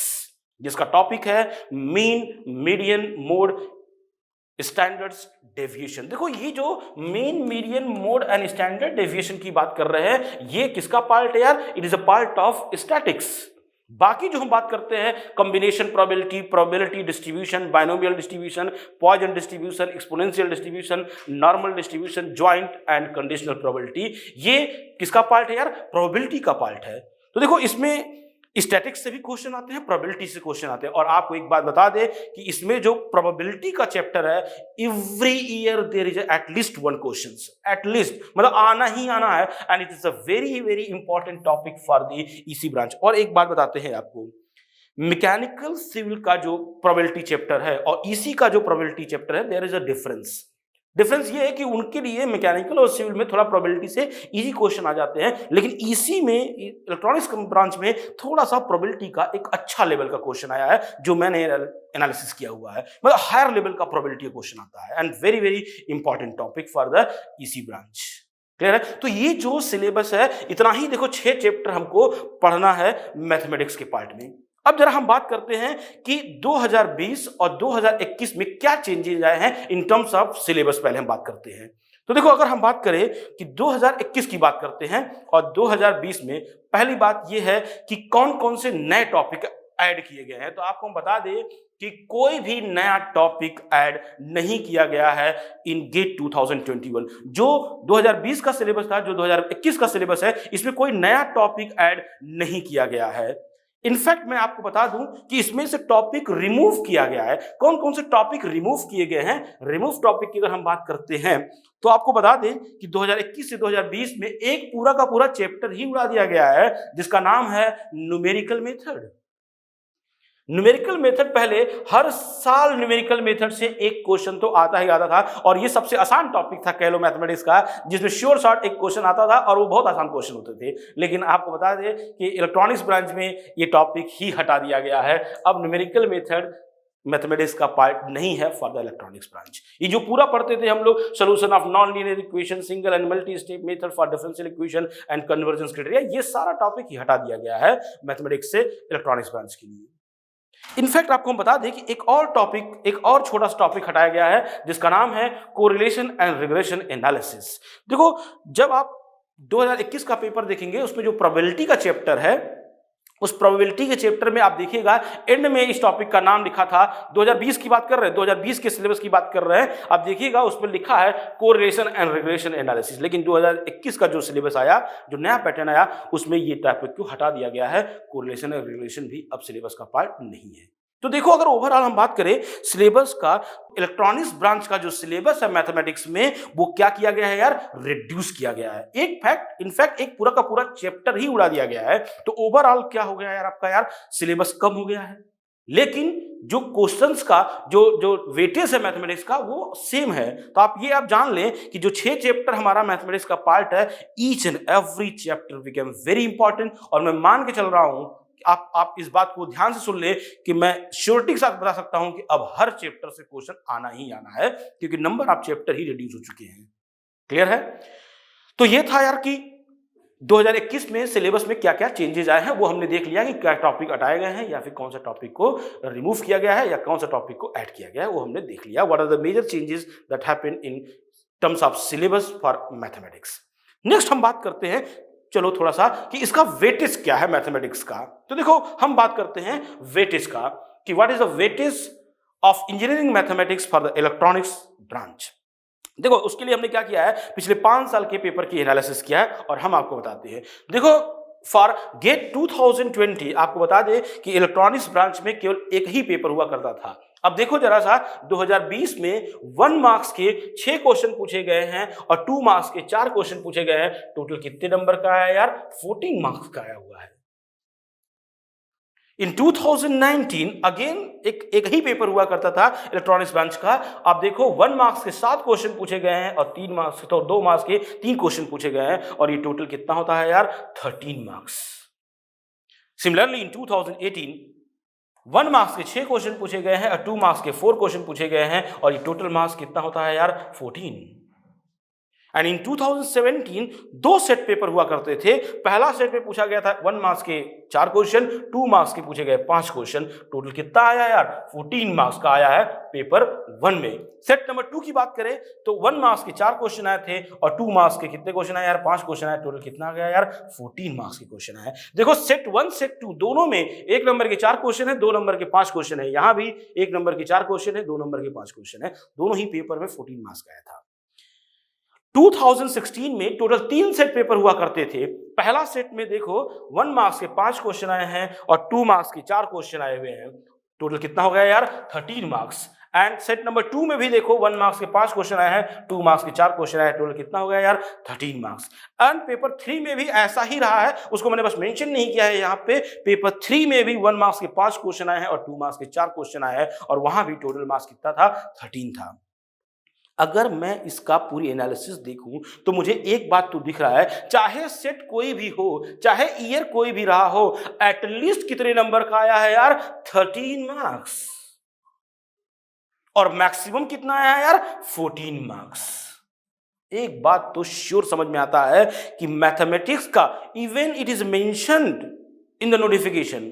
जिसका टॉपिक है mean, median, mode, standards, deviation. देखो ये जो mean, median, mode and standard deviation की बात कर रहे हैं, ये किसका पार्ट है यार? It is a part of statics. बाकी जो हम बात करते हैं combination probability, probability distribution, binomial distribution, Poisson distribution, exponential distribution, normal distribution, joint and conditional probability, ये किसका पार्ट है यार? प्रोबेबिलिटी का पार्ट है। तो देखो इसमें स्टैटिक्स से भी क्वेश्चन आते हैं, प्रोबेबिलिटी से क्वेश्चन आते हैं। और आपको एक बात बता दें कि इसमें जो प्रोबेबिलिटी का चैप्टर है, every year there is at least one question, at least, मतलब आना ही आना है, and it is a very very important topic for the EC branch. और एक बात बताते हैं आपको, मैकेनिकल सिविल का जो प्रोबेबिलिटी चैप्टर है और ईसी का जो प्रोबेबिलिटी चैप्टर है, there is a difference. Difference ये है कि उनके लिए मैकेनिकल और सिविल में थोड़ा प्रोबेबिलिटी से इजी क्वेश्चन आ जाते हैं, लेकिन ईसी में, इलेक्ट्रॉनिक्स ब्रांच में थोड़ा सा प्रोबेबिलिटी का एक अच्छा लेवल का क्वेश्चन आया है जो मैंने एनालिसिस किया हुआ है, मतलब हायर लेवल का प्रोबेबिलिटी क्वेश्चन आता है and very very important topic for the EC branch. Clear है? तो ये जो सिलेबस है इतना ही, देखो 6 चैप्टर हमको पढ़ना है मैथमेटिक्स के पार्ट में। अब जरा हम बात करते हैं कि 2020 और 2021 में क्या चेंजेस आए हैं इन टर्म्स ऑफ सिलेबस। पहले हम बात करते हैं, तो देखो अगर हम बात करें कि 2021 की बात करते हैं और 2020 में, पहली बात यह है कि कौन कौन से नए टॉपिक ऐड किए गए हैं। तो आपको हम बता दें कि कोई भी नया टॉपिक ऐड नहीं किया गया है इन गेट 2021। जो 2020 का सिलेबस था, जो 2021 का सिलेबस है, इसमें कोई नया टॉपिक ऐड नहीं किया गया है। इनफैक्ट मैं आपको बता दूं कि इसमें से टॉपिक रिमूव किया गया है। कौन कौन से टॉपिक रिमूव किए गए हैं? रिमूव टॉपिक की अगर हम बात करते हैं तो आपको बता दें कि 2021 से 2020 में एक पूरा का पूरा चैप्टर ही उड़ा दिया गया है जिसका नाम है न्यूमेरिकल मेथड। न्यूमेरिकल मेथड, पहले हर साल न्यूमेरिकल मेथड से एक क्वेश्चन तो आता ही आता था और ये सबसे आसान टॉपिक था कह लो मैथमेटिक्स का, जिसमें श्योर शॉर्ट एक क्वेश्चन आता था और वो बहुत आसान क्वेश्चन होते थे। लेकिन आपको बता दें कि इलेक्ट्रॉनिक्स ब्रांच में ये टॉपिक ही हटा दिया गया है। अब न्यूमेरिकल मेथड मैथमेटिक्स का पार्ट नहीं है फॉर द इलेक्ट्रॉनिक्स ब्रांच। ये जो पूरा पढ़ते थे हम लोग, solution of non linear equation, single and multi step method for differential equation and convergence criteria, ये सारा टॉपिक ही हटा दिया गया है मैथमेटिक्स से इलेक्ट्रॉनिक्स ब्रांच के लिए। इनफैक्ट आपको हम बता दें कि एक और टॉपिक, एक और छोटा सा टॉपिक हटाया गया है जिसका नाम है कोरिलेशन एंड रिग्रेशन एनालिसिस। देखो जब आप 2021 का पेपर देखेंगे उसमें जो प्रोबेबिलिटी का चैप्टर है, उस प्रोबेबिलिटी के चैप्टर में आप देखिएगा एंड में इस टॉपिक का नाम लिखा था, 2020 की बात कर रहे हैं, 2020 के सिलेबस की बात कर रहे हैं, आप देखिएगा उसमें लिखा है कोरिलेशन एंड रिग्रेशन एनालिसिस। लेकिन 2021 का जो सिलेबस आया, जो नया पैटर्न आया, उसमें ये टॉपिक को हटा दिया गया है। कोरिलेशन एंड रिग्रेशन भी अब सिलेबस का पार्ट नहीं है। तो देखो अगर ओवरऑल हम बात करें सिलेबस का, इलेक्ट्रॉनिक्स ब्रांच का जो सिलेबस है मैथमेटिक्स में, वो क्या किया गया है यार? रिड्यूस किया गया है। एक फैक्ट, इनफैक्ट एक पूरा का पूरा चैप्टर ही उड़ा दिया गया है। तो ओवरऑल क्या हो गया यार आपका? यार सिलेबस कम हो गया है, लेकिन जो क्वेश्चंस का जो वेटेज है मैथमेटिक्स का वो सेम है। तो आप ये जान लें कि जो 6 चैप्टर हमारा मैथमेटिक्स का पार्ट है, each and every chapter become very important. और मैं मान के चल रहा हूं, आप इस बात को ध्यान से सुन ले कि मैं श्योरिटी के साथ बता सकता हूं कि अब हर चैप्टर से क्वेश्चन आना ही आना है, क्योंकि number of chapter he reduce हो चुके हैं। क्लियर है? तो ये था यार कि 2021 में सिलेबस में क्या क्या चेंजेस आए हैं, वो हमने देख लिया कि क्या टॉपिक हटाए गए हैं या फिर कौन सा टॉपिक को रिमूव किया गया है या कौन सा टॉपिक को ऐड किया गया है, वो हमने देख लिया। What are the major changes that happen in terms of syllabus for mathematics. Next हम बात करते हैं, चलो थोड़ा सा, कि इसका वेटेज क्या है मैथमेटिक्स का। तो देखो हम बात करते हैं वेटेज का कि what is the weightage of engineering mathematics for the electronics branch. देखो उसके लिए हमने क्या किया है, पिछले 5 साल के पेपर की एनालिसिस किया है और हम आपको बताते हैं। देखो फॉर गेट 2020 आपको बता दें कि इलेक्ट्रॉनिक्स ब्रांच में केवल एक ही पेपर हुआ करता था। अब देखो जरा सा, 2020 में 1 मार्क्स के 6 क्वेश्चन पूछे गए हैं और 2 मार्क्स के 4 क्वेश्चन पूछे गए हैं। टोटल कितने नंबर का आया यार? 14 मार्क्स का आया हुआ है। इन 2019 अगेन एक ही पेपर हुआ करता था इलेक्ट्रॉनिक्स ब्रांच का। आप देखो 1 मार्क्स के 7 क्वेश्चन पूछे गए हैं और 2 मार्क्स के 3 क्वेश्चन पूछे गए हैं और ये टोटल कितना होता है यार? 13 मार्क्स। सिमिलरली इन 2018 1 मार्क्स के 6 क्वेश्चन पूछे गए हैं और 2 मार्क्स के 4 क्वेश्चन पूछे गए हैं और ये टोटल मार्क्स कितना होता है यार? 14। एंड इन 2017 2 सेट पेपर हुआ करते थे। पहला सेट में पूछा गया था 1 मार्क्स के 4 क्वेश्चन, 2 मार्क्स के पूछे गए 5 क्वेश्चन। टोटल कितना आया यार? 14 मार्क्स का आया है पेपर 1 में। सेट नंबर 2 की बात करें तो 1 मार्क्स के 4 क्वेश्चन आए थे और 2 मार्क्स के कितने क्वेश्चन आए यार? 5 क्वेश्चन आए। टोटल कितना आ गया यार? 14 मार्क्स के क्वेश्चन आए। देखो सेट 1 सेट 2 दोनों में 1 नंबर के 4 क्वेश्चन है, 2 नंबर के 5 क्वेश्चन है। यहां भी 1 नंबर के 4 क्वेश्चन है, 2 नंबर के 5 क्वेश्चन है। दोनों ही पेपर में 14 मार्क्स का आया था। 2016 में टोटल 3 सेट पेपर हुआ करते थे। पहला सेट में देखो 1 मार्क्स के 5 क्वेश्चन आए हैं और 2 मार्क्स के 4 क्वेश्चन आए हुए हैं। टोटल कितना हो गया यार? 13 मार्क्स। एंड सेट नंबर 2 में भी देखो 1 मार्क्स के 5 क्वेश्चन आए हैं, 2 मार्क्स के 4 क्वेश्चन आए। टोटल कितना हो गया यार? 13 मार्क्स। एंड पेपर 3 में भी ऐसा ही रहा है, उसको मैंने बस मेंशन नहीं किया है यहाँ पे। पेपर 3 में भी 1 मार्क्स के 5 क्वेश्चन आए हैं और 2 मार्क्स के 4 क्वेश्चन आए हैं और वहां भी टोटल मार्क्स कितना था? 13 था। अगर मैं इसका पूरी एनालिसिस देखूं तो मुझे एक बात तो दिख रहा है, चाहे सेट कोई भी हो, चाहे ईयर कोई भी रहा हो, एटलीस्ट कितने नंबर का आया है यार? 13 मार्क्स। और मैक्सिमम कितना आया है यार? 14 मार्क्स। एक बात तो श्योर समझ में आता है कि मैथमेटिक्स का, even it is mentioned in the notification,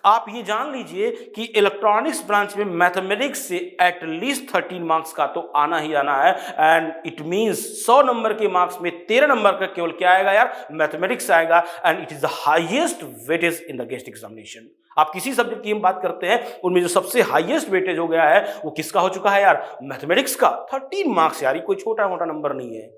आप ये जान लीजिए कि इलेक्ट्रॉनिक्स ब्रांच में मैथमेटिक्स से एटलीस्ट 13 मार्क्स का तो आना ही आना है। एंड इट मींस 100 नंबर के मार्क्स में 13 नंबर का केवल क्या आएगा यार? मैथमेटिक्स आएगा। And it is the highest weightage in the guest examination. आप किसी सब्जेक्ट की हम बात करते हैं, उनमें जो सबसे हाईएस्ट वेटेज हो गया है वो किसका हो चुका है यार? मैथमेटिक्स का। 13 मार्क्स यार, ये कोई छोटा मोटा नंबर नहीं है।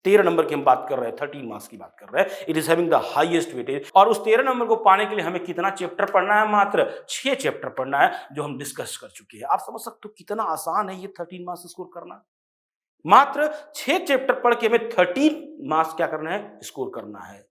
13 नंबर की हम बात कर रहे हैं, 13 मार्क्स की बात कर रहे हैं। It is having the highest weightage. और उस 13 नंबर को पाने के लिए हमें कितना चैप्टर पढ़ना है? मात्र 6 चैप्टर पढ़ना है, जो हम डिस्कस कर चुके हैं। आप समझ सकते हो कितना आसान है ये 13 मार्क्स स्कोर करना। मात्र 6 चैप्टर पढ़ के हमें 13 मार्क्स क्या करना है? स्कोर करना है।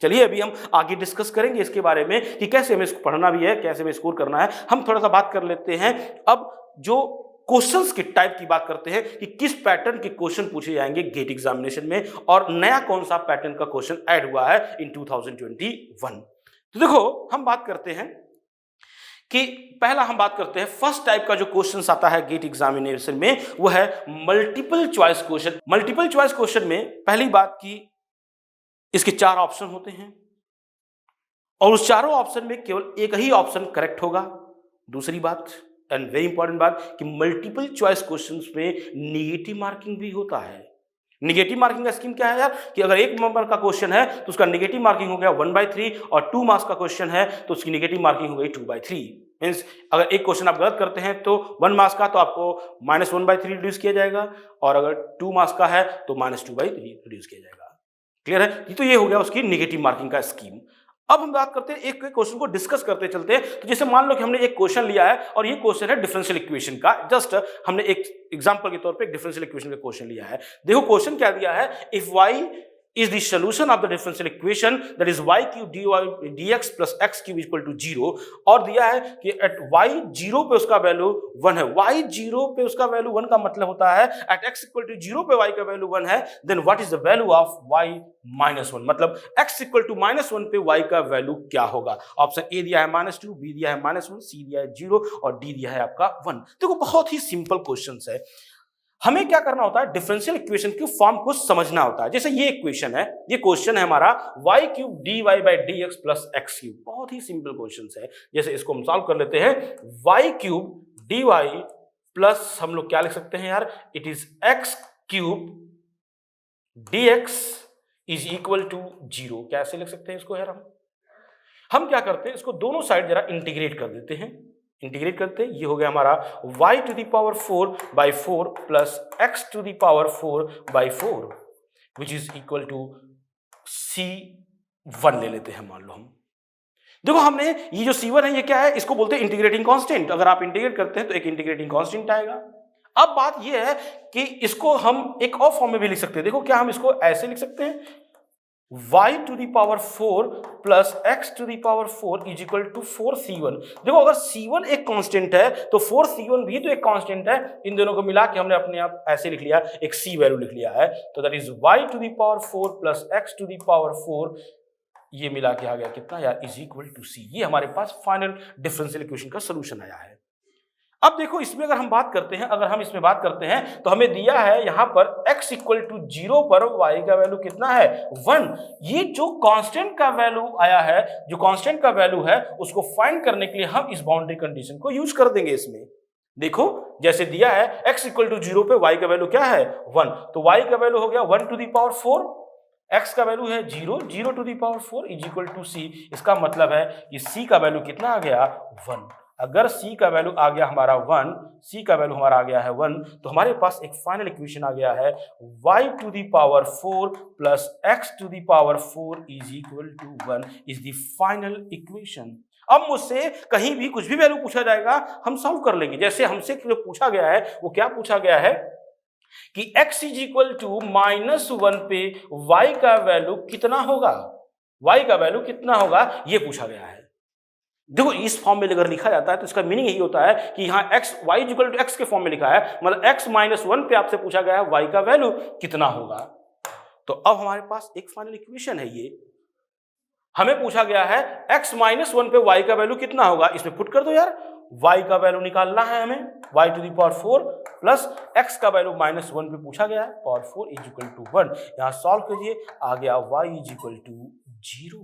चलिए अभी हम आगे डिस्कस करेंगे इसके बारे में कि कैसे हमें इसको पढ़ना भी है, कैसे हमें स्कोर करना है। हम थोड़ा सा बात कर लेते हैं अब जो क्वेश्चंस के टाइप की बात करते हैं कि किस पैटर्न के क्वेश्चन पूछे जाएंगे गेट एग्जामिनेशन में, और नया कौन सा पैटर्न का क्वेश्चन ऐड हुआ है इन 2021। तो देखो हम बात करते हैं कि पहला हम बात करते हैं फर्स्ट टाइप का जो क्वेश्चन आता है गेट एग्जामिनेशन में, वो है multiple choice question. Multiple choice question में पहली बात की इसके 4 ऑप्शन होते हैं और उस चारों ऑप्शन में केवल एक ही ऑप्शन करेक्ट होगा। दूसरी बात एंड वेरी इंपॉर्टेंट बात कि मल्टीपल चॉइस क्वेश्चंस में नेगेटिव मार्किंग भी होता है। नेगेटिव मार्किंग का स्कीम क्या है यार कि अगर 1 नंबर का क्वेश्चन है तो उसका नेगेटिव मार्किंग हो गया 1/3, और 2 मार्क्स का क्वेश्चन है तो उसकी नेगेटिव मार्किंग हो गई 2/3। मीन्स अगर एक क्वेश्चन आप गलत करते हैं तो 1 मार्क्स का तो आपको -1/3 रिड्यूस किया जाएगा, और अगर 2 मार्क्स का है तो -2/3 रिड्यूस किया जाएगा। क्लियर है? तो ये हो गया उसकी नेगेटिव मार्किंग का स्कीम। अब हम बात करते हैं एक क्वेश्चन को डिस्कस करते चलते हैं। तो जैसे मान लो कि हमने एक क्वेश्चन लिया है और ये क्वेश्चन है डिफरेंशियल इक्वेशन का। जस्ट हमने एक एग्जांपल के तौर पे एक डिफरेंशियल इक्वेशन का क्वेश्चन लिया है। देखो क्वेश्चन क्या दिया है, if y is the solution of the differential equation, that is y cube dx plus x cube equal to 0, और दिया है कि at y 0 पे उसका वैल्यू 1 है। y 0 पे उसका वैल्यू 1 का मतलब होता है at x equal to 0 पे y का वैल्यू 1 है, then what is the value of y -1, मतलब x equal to -1 पे y का वैल्यू क्या होगा। ऑप्शन ए दिया है -2, बी दिया है -1, सी दिया है 0 और डी दिया है आपका 1। देखो बहुत ही सिंपल क्वेश्चन है। हमें क्या करना होता है, डिफरेंशियल इक्वेशन के फॉर्म को समझना होता है। जैसे ये इक्वेशन है, ये क्वेश्चन है हमारा y cube dy by dx plus x cube. बहुत ही सिंपल क्वेश्चन है। जैसे इसको हम सॉल्व कर लेते हैं, y क्यूब dy प्लस हम लोग क्या लिख सकते हैं यार, it is x cube dx is equal to 0। कैसे लिख सकते हैं इसको यार? हम क्या करते हैं, इसको दोनों साइड जरा इंटीग्रेट कर देते हैं। इंटीग्रेट करते हैं, ये हो गया हमारा y to the power 4/4 plus x to the power 4/4 which is equal to C1 ले लेते हैं। मान लो हम देखो हमने ये जो C1 है ये क्या है, इसको बोलते हैं इंटीग्रेटिंग कांस्टेंट। अगर आप इंटीग्रेट करते हैं तो एक इंटीग्रेटिंग कांस्टेंट आएगा। अब बात ये है कि इसको हम एक और फॉर्म में भी लिख सकते हैं। देखो क्या हम इसको ऐसे लिख सकते हैं, y to the power 4 plus x to the power 4 is equal to 4C1। देखो अगर C1 एक कांस्टेंट है तो 4C1 भी तो एक कांस्टेंट है। इन दोनों को मिला के हमने अपने आप ऐसे लिख लिया, एक C वैल्यू लिख लिया है। तो that is y to the power 4 plus x to the power 4, ये मिला के आ गया कितना यार, इज इक्वल टू C। ये हमारे पास फाइनल डिफरेंशियल इक्वेशन का सॉल्यूशन आया है। अब देखो इसमें अगर हम बात करते हैं, अगर हम इसमें बात करते हैं तो हमें दिया है यहां पर x इक्वल टू 0 पर y का वैल्यू कितना है, 1। ये जो कांस्टेंट का वैल्यू आया है, जो कांस्टेंट का वैल्यू है उसको फाइंड करने के लिए हम इस बाउंड्री कंडीशन को यूज कर देंगे इसमें। देखो जैसे दिया है x इक्वल टू 0 पे y का वैल्यू क्या है, 1, तो y का वैल्यू हो गया 1 टू द पावर 4, x का वैल्यू है 0, 0 to the power 4 is equal to C। इसका मतलब है कि C का वैल्यू कितना आ गया, 1। अगर C का वैल्यू आ गया हमारा 1, C का वैल्यू हमारा आ गया है 1, तो हमारे पास एक फाइनल इक्वेशन आ गया है y to the power 4 plus x to the power 4 is equal to 1 is the final equation. अब मुझसे कहीं भी कुछ भी वैल्यू पूछा जाएगा हम सॉल्व कर लेंगे। जैसे हमसे जो पूछा गया है वो क्या पूछा गया है कि x इज इक्वल टू -1 पे y का वैल्यू कितना होगा, y का वैल्यू कितना होगा ये पूछा गया है। देखो इस फॉर्म में अगर लिखा जाता है तो इसका मीनिंग यही होता है कि यहाँ x y equal to x के फॉर्म में लिखा है, मतलब x माइनस 1 पे आपसे पूछा गया है y का वैल्यू कितना होगा। तो अब हमारे पास एक फाइनल इक्वेशन है, ये हमें पूछा गया है x माइनस 1 पे y का वैल्यू कितना होगा, इसमें पुट कर दो यार, y का वैल्यू निकालना है हमें, y to the power 4 plus x का वैल्यू माइनस 1 पे पूछा गया है, पावर 4 इज इक्वल टू 1। यहां सॉल्व कीजिए, आ गया y is equal to 0,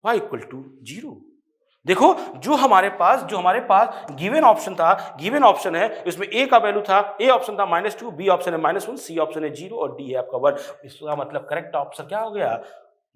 y equal to 0। देखो जो हमारे पास गिवन ऑप्शन था, गिवन ऑप्शन है, इसमें a का वैल्यू था, a ऑप्शन था -2, b ऑप्शन है -1, c ऑप्शन है 0 और d है आपका 1। इसका मतलब करेक्ट आंसर क्या हो गया,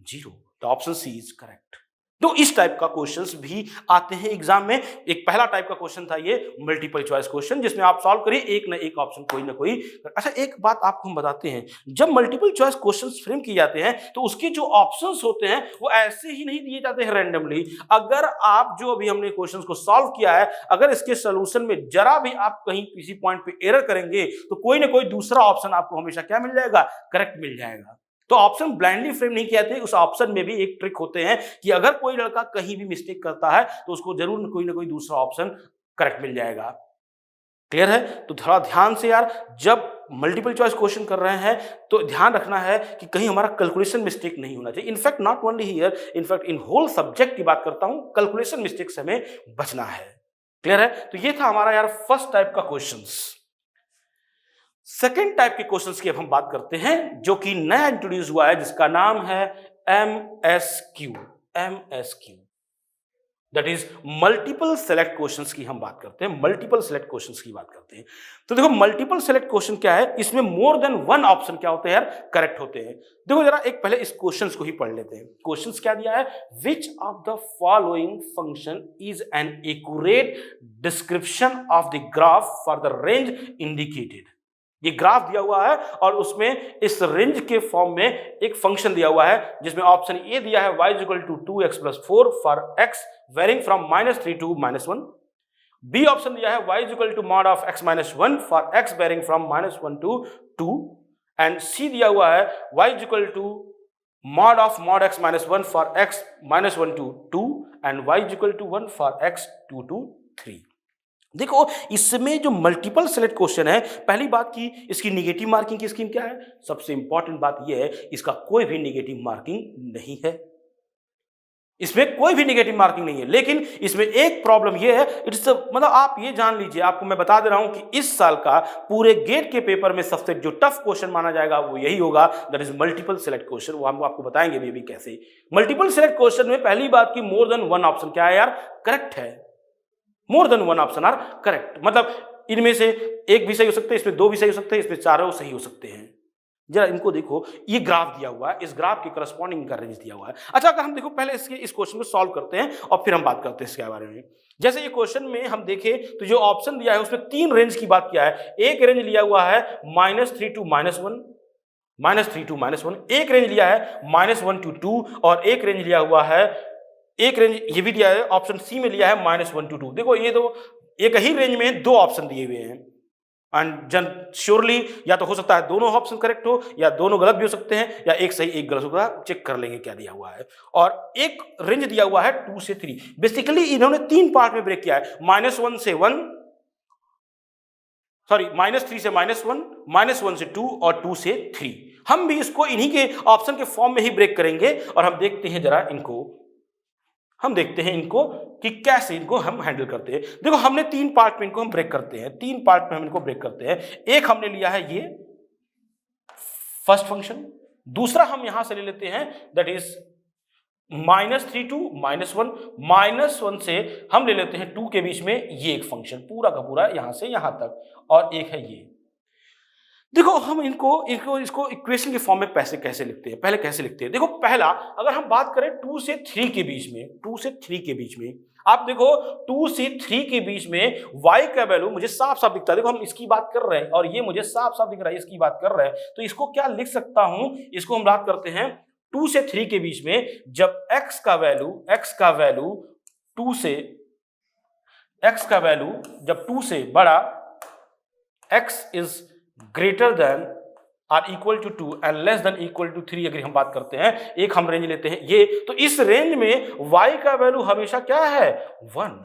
0। तो ऑप्शन सी इज करेक्ट। तो इस टाइप का क्वेश्चंस भी आते हैं एग्जाम में। एक पहला टाइप का क्वेश्चन था ये मल्टीपल चॉइस क्वेश्चन, जिसमें आप सॉल्व करिए एक ना एक ऑप्शन कोई ना कोई। अच्छा एक बात आपको हम बताते हैं, जब मल्टीपल चॉइस क्वेश्चंस फ्रेम किए जाते हैं तो उसके जो ऑप्शंस होते हैं वो ऐसे ही नहीं दिए जाते हैं रैंडमली। अगर आप जो अभी हमने क्वेश्चंस को सॉल्व किया है, अगर इसके सोल्यूशन में जरा भी आप कहीं किसी पॉइंट पे एरर करेंगे तो कोई ना कोई दूसरा ऑप्शन आपको हमेशा क्या मिल जाएगा, करेक्ट मिल जाएगा। तो ऑप्शन ब्लाइंडली फ्रेम नहीं किए जाते, उस ऑप्शन में भी एक ट्रिक होते हैं कि अगर कोई लड़का कहीं भी मिस्टेक करता है तो उसको जरूर कोई ना कोई दूसरा ऑप्शन करेक्ट मिल जाएगा। क्लियर है? तो थोड़ा ध्यान से यार, जब मल्टीपल चॉइस क्वेश्चन कर रहे हैं तो ध्यान रखना है कि कहीं हमारा कैलकुलेशन मिस्टेक नहीं होना चाहिए। In fact not only here, in fact in whole subject की बात करता हूं, कैलकुलेशन मिस्टेक से हमें बचना है। क्लियर है? तो ये था हमारा यार फर्स्ट टाइप का क्वेश्चंस। सेकेंड टाइप के क्वेश्चंस की अब हम बात करते हैं, जो कि नया इंट्रोड्यूस हुआ है, जिसका नाम है MSQ। That is multiple select questions की हम बात करते हैं, मल्टीपल सेलेक्ट क्वेश्चंस की बात करते हैं। तो देखो मल्टीपल सेलेक्ट क्वेश्चन क्या है, इसमें मोर देन वन ऑप्शन क्या होते हैं यार, करेक्ट होते हैं। देखो जरा एक पहले इस क्वेश्चंस को ही पढ़ लेते हैं। क्वेश्चंस क्या दिया है, which of the following function is an accurate description of the graph for the range indicated. ये ग्राफ दिया हुआ है और उसमें इस रेंज के फॉर्म में एक फंक्शन दिया हुआ है, जिसमें ऑप्शन ए दिया है y equal to 2x plus 4 for x varying from -3 to -1। B option दिया है y equal to mod of x minus 1 for x varying from -1 to 2। And C दिया हुआ है y equal to mod of mod x minus 1 for x minus 1 to 2 and y equal to 1 for x 2 to 3। देखो इसमें जो multiple select question है, पहली बात की इसकी निगेटिव मार्किंग की स्कीम क्या है, सबसे इंपॉर्टेंट बात यह है इसका कोई भी निगेटिव मार्किंग नहीं है, इसमें कोई भी निगेटिव मार्किंग नहीं है। लेकिन इसमें एक प्रॉब्लम यह है, इट्स मतलब आप ये जान लीजिए, आपको मैं बता दे रहा हूं कि इस साल का पूरे गेट के पेपर में सबसे जो टफ क्वेश्चन माना जाएगा वो यही होगा, that is multiple select question. वो हम आपको बताएंगे भी कैसे। मल्टीपल सेलेक्ट क्वेश्चन में पहली बात की मोर देन वन ऑप्शन क्या है यार, करेक्ट है। More than one option are correct, मतलब इनमें से एक भी सही हो सकते हैं, इसमें दो भी सही हो सकते हैं, इसमें चारों सही हो सकते हैं। जरा इनको देखो, ये ग्राफ दिया हुआ है, इस ग्राफ के करस्पॉन्डिंग का रेंज दिया हुआ है। अच्छा अगर हम देखो पहले इस क्वेश्चन को सॉल्व करते हैं और फिर हम बात करते हैं इसके बारे में। जैसे ये क्वेश्चन में हम देखें तो जो ऑप्शन दिया है उसमें तीन रेंज की बात किया है। एक रेंज लिया हुआ है -3 टू -1, -3 टू -1, एक रेंज लिया है -1 टू 2 और एक रेंज लिया हुआ है, एक रेंज ये भी दिया है ऑप्शन सी में लिया है -1 टू 2। देखो ये तो एक ही रेंज में दो ऑप्शन दिए हुए हैं एंड श्योरली या तो हो सकता है दोनों ऑप्शन करेक्ट हो या दोनों गलत भी हो सकते हैं या एक सही एक गलत होगा, चेक कर लेंगे क्या दिया हुआ है। और एक रेंज दिया हुआ है 2 से 3। बेसिकली इन्होंने तीन पार्ट में ब्रेक किया है, -1 से 1, सॉरी -3 से -1, -1 से 2 और 2 से 3। हम भी इसको इन्हीं के ऑप्शन के फॉर्म में ही ब्रेक करेंगे और हम देखते हैं जरा इनको, हम देखते हैं इनको कि कैसे इनको हम हैंडल करते हैं। देखो हमने तीन पार्ट में इनको हम ब्रेक करते हैं, तीन पार्ट में हम इनको ब्रेक करते हैं। एक हमने लिया है ये फर्स्ट फंक्शन, दूसरा हम यहां से ले लेते हैं दैट इज -3 टू -1, -1 से हम ले लेते हैं 2 के बीच में ये एक फंक्शन पूरा का पूरा यहां से यहां तक, और एक है ये। देखो हम इसको इक्वेशन के फॉर्म में कैसे लिखते हैं, पहले कैसे लिखते हैं। देखो पहला अगर हम बात करें 2 से 3 के बीच में, 2 से 3 के बीच में आप देखो 2 से 3 के बीच में y का वैल्यू मुझे साफ साफ दिखता है। देखो हम इसकी बात कर रहे हैं और ये मुझे साफ साफ दिख रहा है, इसकी बात कर रहे हैं, तो इसको क्या लिख सकता हूं, इसको हम बात करते हैं 2 से 3 के बीच में जब x का वैल्यू 2 से, x का वैल्यू जब 2 से बड़ा, x is greater than or equal to 2 and less than equal to 3 अगर हम बात करते हैं, एक हम रेंज लेते हैं ये, तो इस रेंज में y का वैल्यू हमेशा क्या है 1।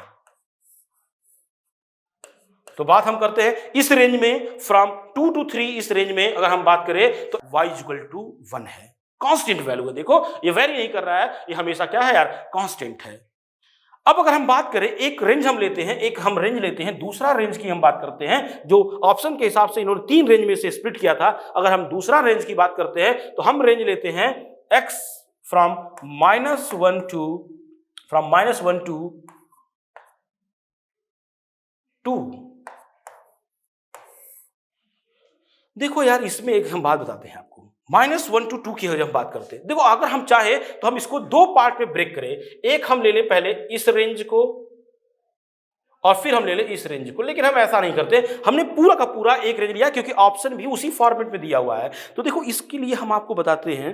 तो बात हम करते हैं इस रेंज में फ्रॉम 2 to 3, इस रेंज में अगर हम बात करें तो y इक्वल टू 1 है, कांस्टेंट वैल्यू है। देखो ये वेरी नहीं कर रहा है, ये हमेशा क्या है यार कांस्टेंट है। अब अगर हम बात करें एक रेंज हम लेते हैं, एक हम रेंज लेते हैं, दूसरा रेंज की हम बात करते हैं जो ऑप्शन के हिसाब से इन्होंने 3 रेंज में से स्प्लिट किया था। अगर हम दूसरा रेंज की बात करते हैं तो हम रेंज लेते हैं x फ्रॉम -1 to 2। देखो यार इसमें एक हम बात बताते हैं आपको, -1 to 2 की हम बात करते हैं। देखो अगर हम चाहे तो हम इसको 2 पार्ट में ब्रेक करें, एक हम ले लें पहले इस रेंज को और फिर हम ले लें इस रेंज को, लेकिन हम ऐसा नहीं करते, हमने पूरा का पूरा एक रेंज लिया क्योंकि ऑप्शन भी उसी फॉर्मेट में दिया हुआ है। तो देखो इसके लिए हम आपको बताते हैं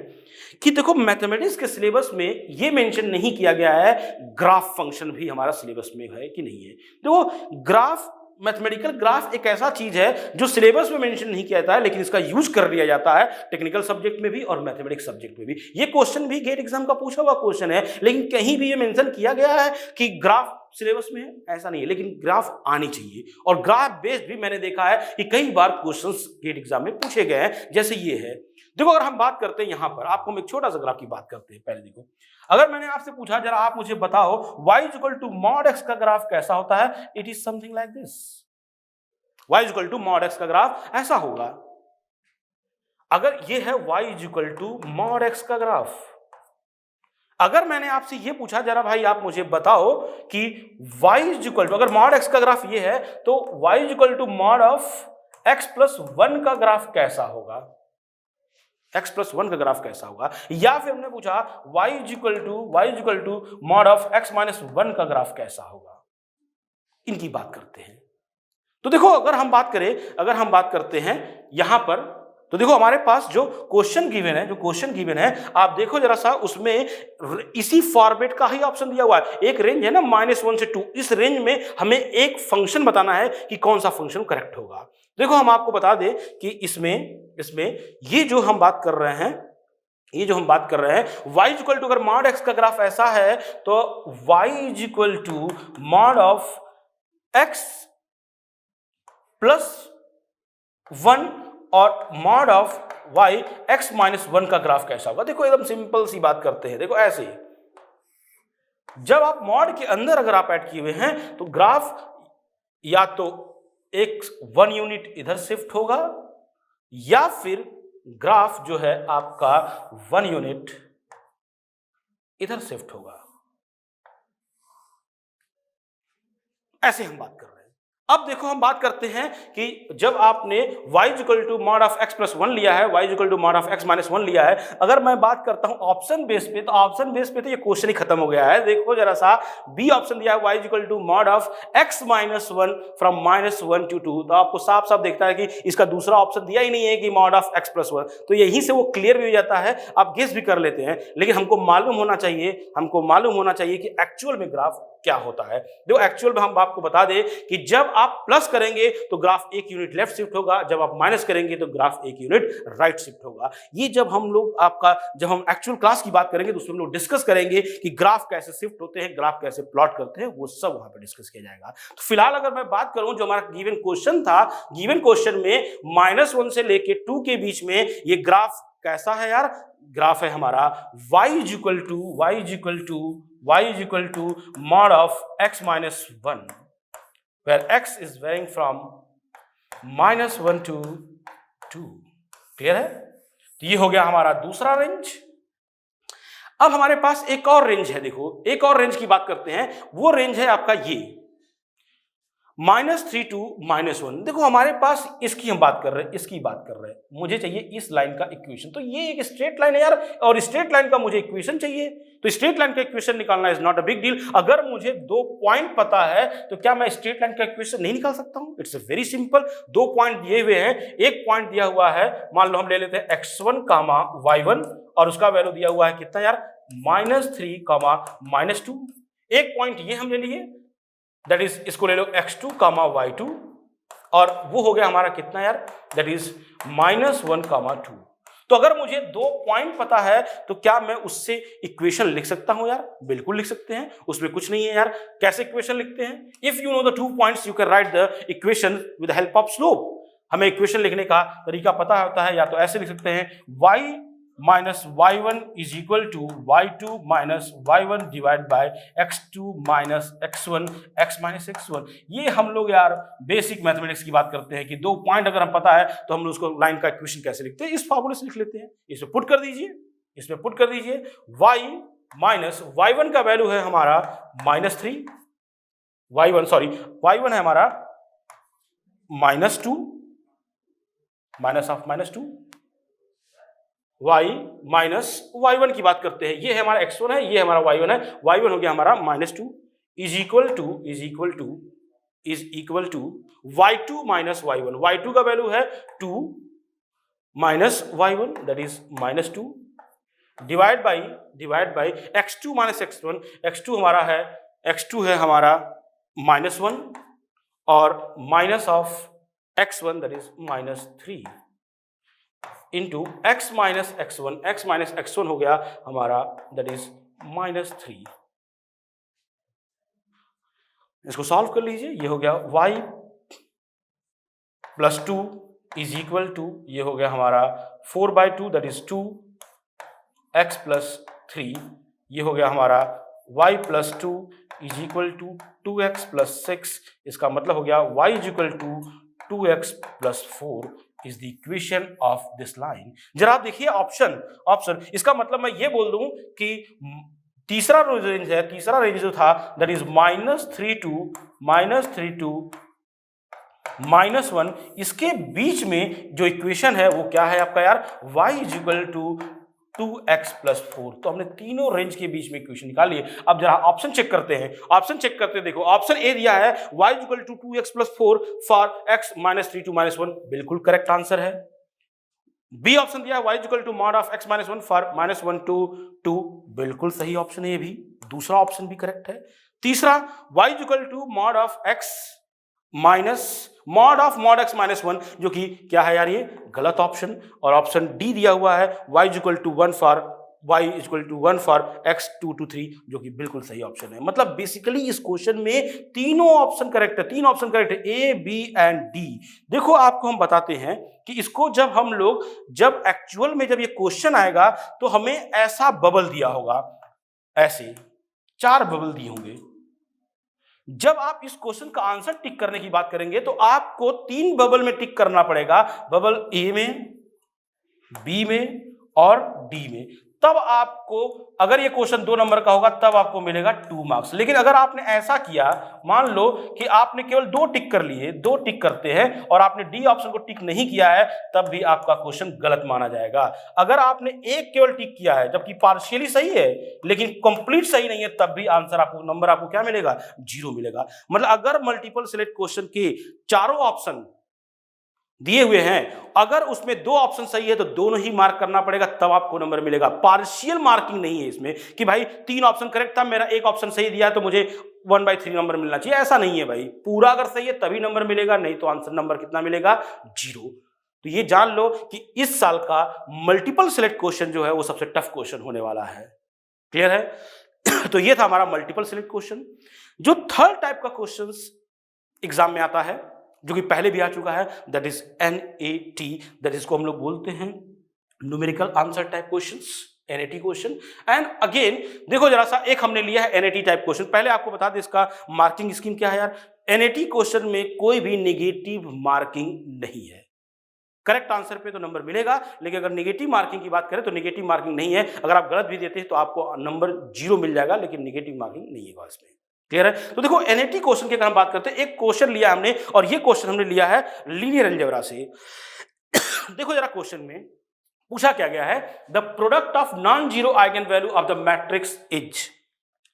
कि देखो मैथमेटिक्स के सिलेबस में ये मेंशन नहीं किया गया है ग्राफ फंक्शन भी हमारा सिलेबस में है कि नहीं है। देखो ग्राफ, मैथमेटिकल ग्राफ एक ऐसा चीज है जो सिलेबस में मेंशन नहीं किया जाता है, लेकिन इसका यूज कर लिया जाता है टेक्निकल सब्जेक्ट में भी और मैथमेटिक्स सब्जेक्ट में भी। ये क्वेश्चन भी गेट एग्जाम का पूछा हुआ क्वेश्चन है, लेकिन कहीं भी ये मेंशन किया गया है कि ग्राफ सिलेबस में है, ऐसा नहीं है, लेकिन ग्राफ आनी चाहिए। और ग्राफ बेस्ड भी मैंने देखा है कि कई बार क्वेश्चंस गेट एग्जाम में पूछे गए हैं, जैसे ये है। देखो अगर हम बात करते हैं यहां पर, आपको हम एक छोटा सा ग्राफ की बात करते हैं। पहले देखो, अगर मैंने आपसे पूछा जरा आप मुझे बताओ y equal to mod x का ग्राफ कैसा होता है, it is something like this. y equal to mod x का ग्राफ ऐसा होगा। अगर ये है y equal to mod x का ग्राफ, अगर मैंने आपसे ये पूछा जरा भाई आप मुझे बताओ कि y इक्वल टू, अगर मॉड x का ग्राफ ये है तो y equal to mod of x plus 1 का ग्राफ कैसा होगा, x प्लस 1 का ग्राफ कैसा होगा। या फिर हमने पूछा y equal to mod of x minus 1 का ग्राफ कैसा होगा। इनकी बात करते हैं। तो देखो अगर हम बात करते हैं यहां पर, तो देखो हमारे पास जो क्वेश्चन गिवन है, आप देखो जरा सा, उसमें इसी फॉर्मेट का ही ऑप्शन दिया हुआ है। एक रेंज है ना -1 से 2, इस रेंज में हमें एक फंक्शन बताना है कि कौन सा फंक्शन करेक्ट होगा। देखो हम आपको बता दें कि इसमें ये जो हम बात कर रहे हैं y इक्वल टू, अगर मॉड x का ग्राफ ऐसा है तो y equal to mod of x plus 1 और mod of y x minus 1 का ग्राफ कैसा होगा। देखो एकदम सिंपल सी बात करते हैं। देखो ऐसे ही, जब आप मॉड के अंदर अगर आप ऐड किए हुए हैं तो ग्राफ या तो एक 1 यूनिट इधर शिफ्ट होगा या फिर ग्राफ जो है आपका 1 यूनिट इधर शिफ्ट होगा। ऐसे हम बात कर रहे हैं। अब देखो हम बात करते हैं कि जब आपने y equal to mod of x plus 1 लिया है, y equal to mod of x minus 1 लिया है, अगर मैं बात करता हूं ऑप्शन बेस पे, तो ऑप्शन बेस पे तो ये क्वेश्चन ही खत्म हो गया है। देखो जरा सा, बी ऑप्शन दिया है y equal to mod of x minus 1 from -1 to 2, तो आपको साफ साफ दिखता है कि इसका दूसरा ऑप्शन दिया ही नहीं है कि मॉड ऑफ x प्लस 1, तो यहीं से वो क्लियर भी हो जाता है, आप गेस भी कर लेते हैं। लेकिन हमको मालूम होना चाहिए कि एक्चुअल में ग्राफ क्या होता है। देखो एक्चुअल में हम आपको बता दें कि जब आप प्लस करेंगे तो ग्राफ 1 यूनिट लेफ्ट शिफ्ट होगा, जब आप माइनस करेंगे तो ग्राफ 1 यूनिट राइट शिफ्ट होगा। ये जब हम एक्चुअल क्लास की बात करेंगे तो उसमें हम लोग डिस्कस करेंगे कि ग्राफ कैसे शिफ्ट होते हैं, ग्राफ कैसे प्लॉट करते हैं, वो सब वहां पे डिस्कस किया जाएगा। तो फिलहाल अगर मैं बात करूं जो हमारा गिवन क्वेश्चन था, गिवन क्वेश्चन में -1 से लेके 2 के बीच में ये ग्राफ कैसा है यार, ग्राफ है हमारा y equal to mod of x minus 1, where x is varying from -1 to 2। Clear है? तो ये हो गया हमारा दूसरा रेंज। अब हमारे पास एक और रेंज है। देखो एक और रेंज की बात करते हैं, वो रेंज है आपका ये -3 to -1। देखो हमारे पास इसकी हम बात कर रहे हैं, मुझे चाहिए इस लाइन का इक्वेशन। तो ये एक स्ट्रेट लाइन है यार, और स्ट्रेट लाइन का मुझे इक्वेशन चाहिए, तो स्ट्रेट लाइन का इक्वेशन निकालना is not a big deal. अगर मुझे 2 पॉइंट पता है तो क्या मैं स्ट्रेट लाइन का इक्वेशन नहीं निकाल सकता हूं? It's very simple. 2 पॉइंट दिए हुए हैं, एक पॉइंट दिया हुआ है, मान लो हम ले लेते हैं x1, y1, और उसका वैल्यू दिया हुआ है कितना यार, -3, -2। एक पॉइंट ये हम ले लिए, दैट इज इसको ले लो x2, y2, और वो हो गया हमारा कितना यार, दैट इज -1, 2। तो अगर मुझे 2 पॉइंट पता है तो क्या मैं उससे इक्वेशन लिख सकता हूं यार? बिल्कुल लिख सकते हैं, उसमें कुछ नहीं है यार। कैसे इक्वेशन लिखते हैं? If you know the 2 points you can write the equation with the help of slope. हमें इक्वेशन लिखने का तरीका पता होता है, या तो ऐसे लिख सकते हैं y minus y1 is equal to y2 minus y1 divide by x2 minus x1 x minus x1। ये हम लोग यार बेसिक मैथमेटिक्स की बात करते हैं कि 2 पॉइंट अगर हम पता है तो हम उसको लाइन का इक्वेशन कैसे लिखते हैं, इस फॉर्मूले से लिख लेते हैं। इसमें पुट कर दीजिए, इसमें पुट कर दीजिए y माइनस y1 का वैल्यू है हमारा -3, y1 है हमारा -2 minus of -2, y minus y1 की बात करते हैं, ये है हमारा x1 है, ये हमारा y1 है, y1 हो गया हमारा -2 is equal to y2 minus y1, y2 का वैल्यू है 2 minus y1 that is -2 divide by x2 minus x1, x2 है हमारा -1 और minus of x1 that is -3 into x minus x1 हो गया हमारा दैट इज -3। इसको सॉल्व कर लीजिए, ये हो गया y plus 2 is equal to, ये हो गया हमारा 4/2 दैट इज 2x प्लस 3, ये हो गया हमारा y plus 2 is equal to 2x plus 6। इसका मतलब हो गया y is equal to 2x plus 4 is the equation of this line. जरा आप देखिए ऑप्शन, इसका मतलब मैं ये बोल दूं कि तीसरा रेंज जो था दैट इज -3 to -1, इसके बीच में जो इक्वेशन है वो क्या है आपका यार, y is equal to 2x plus 4। तो हमने तीनों रेंज के बीच में इक्वेशन निकाली है। अब जरा ऑप्शन चेक करते हैं, देखो ऑप्शन ए दिया है y is equal to 2x plus 4 for x -3 to -1, बिल्कुल करेक्ट आंसर है। बी ऑप्शन दिया है y is equal to mod of x -1 for -1 to 2, बिल्कुल सही ऑप्शन है ये भी, दूसरा ऑप्शन भी करेक्ट है। तीसरा y is equal to mod of x -1, जो कि क्या है यार, ये गलत ऑप्शन। और ऑप्शन डी दिया हुआ है y is equal to 1 for x 2 to 3, जो कि बिल्कुल सही ऑप्शन है। मतलब बेसिकली इस क्वेश्चन में तीन ऑप्शन करेक्ट है, ए बी एंड डी। देखो आपको हम बताते हैं कि इसको जब एक्चुअल में जब ये क्वेश्चन आएगा तो हमें ऐसा बबल दिया होगा, ऐसे 4 बबल दिए होंगे। जब आप इस क्वेश्चन का आंसर टिक करने की बात करेंगे तो आपको 3 बबल में टिक करना पड़ेगा, बबल ए में, बी में और डी में। तब आपको, अगर ये क्वेश्चन 2 नंबर का होगा तब आपको मिलेगा 2 मार्क्स। लेकिन अगर आपने ऐसा किया, मान लो कि आपने केवल 2 टिक कर लिए, 2 टिक करते हैं और आपने डी ऑप्शन को टिक नहीं किया है, तब भी आपका क्वेश्चन गलत माना जाएगा। अगर आपने एक केवल टिक किया है जबकि पार्शियली सही है लेकिन कंप्लीट सही नहीं है, तब भी नंबर आपको क्या मिलेगा, 0 मिलेगा। मतलब अगर मल्टीपल सिलेक्ट क्वेश्चन के चारों ऑप्शन दिए हुए हैं, अगर उसमें 2 ऑप्शन सही है तो दोनों ही मार्क करना पड़ेगा, तब आपको नंबर मिलेगा। पार्शियल मार्किंग नहीं है इसमें कि भाई 3 ऑप्शन करेक्ट था, मेरा एक ऑप्शन सही दिया तो मुझे 1/3 नंबर मिलना चाहिए, ऐसा नहीं है भाई। पूरा अगर सही है तभी नंबर मिलेगा, नहीं तो आंसर नंबर कितना मिलेगा, 0। तो ये जान लो कि इस साल का मल्टीपल सिलेक्ट क्वेश्चन जो है वो सबसे टफ क्वेश्चन होने वाला है। क्लियर है? तो ये था हमारा मल्टीपल सिलेक्ट क्वेश्चन। जो थर्ड टाइप का क्वेश्चन एग्जाम में आता है, जो कि पहले भी आ चुका है, दैट इज NAT, दैट इसको हम लोग बोलते हैं numerical answer type questions, NAT question. And again देखो जरा सा, एक हमने लिया है NAT टाइप क्वेश्चन। पहले आपको बता दें इसका मार्किंग स्कीम क्या है यार। NAT क्वेश्चन में कोई भी नेगेटिव मार्किंग नहीं है। करेक्ट आंसर पे तो नंबर मिलेगा, लेकिन अगर नेगेटिव मार्किंग की बात करें तो नेगेटिव मार्किंग नहीं है। अगर आप गलत भी देते हैं तो आपको नंबर 0 मिल जाएगा, लेकिन नेगेटिव मार्किंग नहीं है इसमें। क्लियर है? तो देखो NAT क्वेश्चन की अगर हम बात करते हैं, एक क्वेश्चन लिया हमने और ये क्वेश्चन हमने लिया है लीनियर अलजेब्रा से। देखो जरा क्वेश्चन में पूछा क्या गया है, the product of non zero eigen value of the matrix is.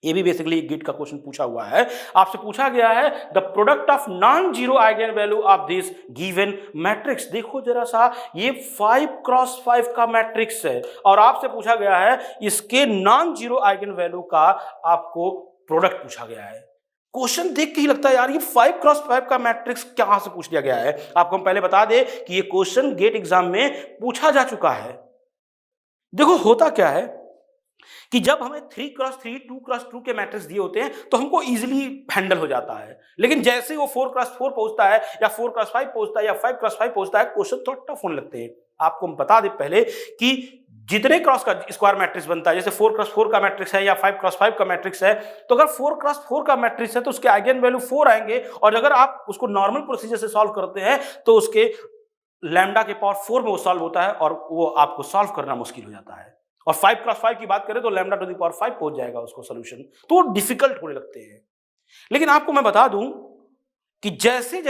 ये भी बेसिकली गेट का क्वेश्चन पूछा हुआ है, आपसे पूछा गया है the product of non zero eigen value of this given matrix. देखो जरा सा, ये 5x5 का मैट्रिक्स है और आपसे पूछा गया है इसके नॉन जीरो आइगन वैल्यू का आपको प्रोडक्ट पूछा गया है। क्वेश्चन देख के ही लगता है यार ये 5x5 का मैट्रिक्स कहां से पूछ लिया गया है। आपको हम पहले बता दें कि ये क्वेश्चन गेट एग्जाम में पूछा जा चुका है। देखो होता क्या है कि जब हमें 3x3 2x2 के मैट्रिक्स दिए होते हैं तो हमको इजीली हैंडल हो जाता है, लेकिन जैसे ही वो 4x4 पहुंचता है या 4x5 पहुंचता है या 5x5 पहुंचता है, क्वेश्चन थोड़ा टफ होने लगते हैं। आपको हम बता दें पहले कि जितने क्रॉस का स्क्वायर मैट्रिक्स बनता है, जैसे 4x4 का मैट्रिक्स है या 5x5 का मैट्रिक्स है, तो अगर 4x4 का मैट्रिक्स है तो उसके आइगन वैल्यू 4 आएंगे, और अगर आप उसको नॉर्मल प्रोसीजर से सॉल्व करते हैं तो उसके लैम्डा के पावर 4 में वो सॉल्व होता है और वो आपको सॉल्व करना मुश्किल हो जाता है। और 5x5 की बात करें तो लैम्डा टू द पावर 5 पहुंच जाएगा उसको सोल्यूशन, तो वो डिफिकल्ट होने लगते हैं। लेकिन आपको मैं बता दूं कि जैसे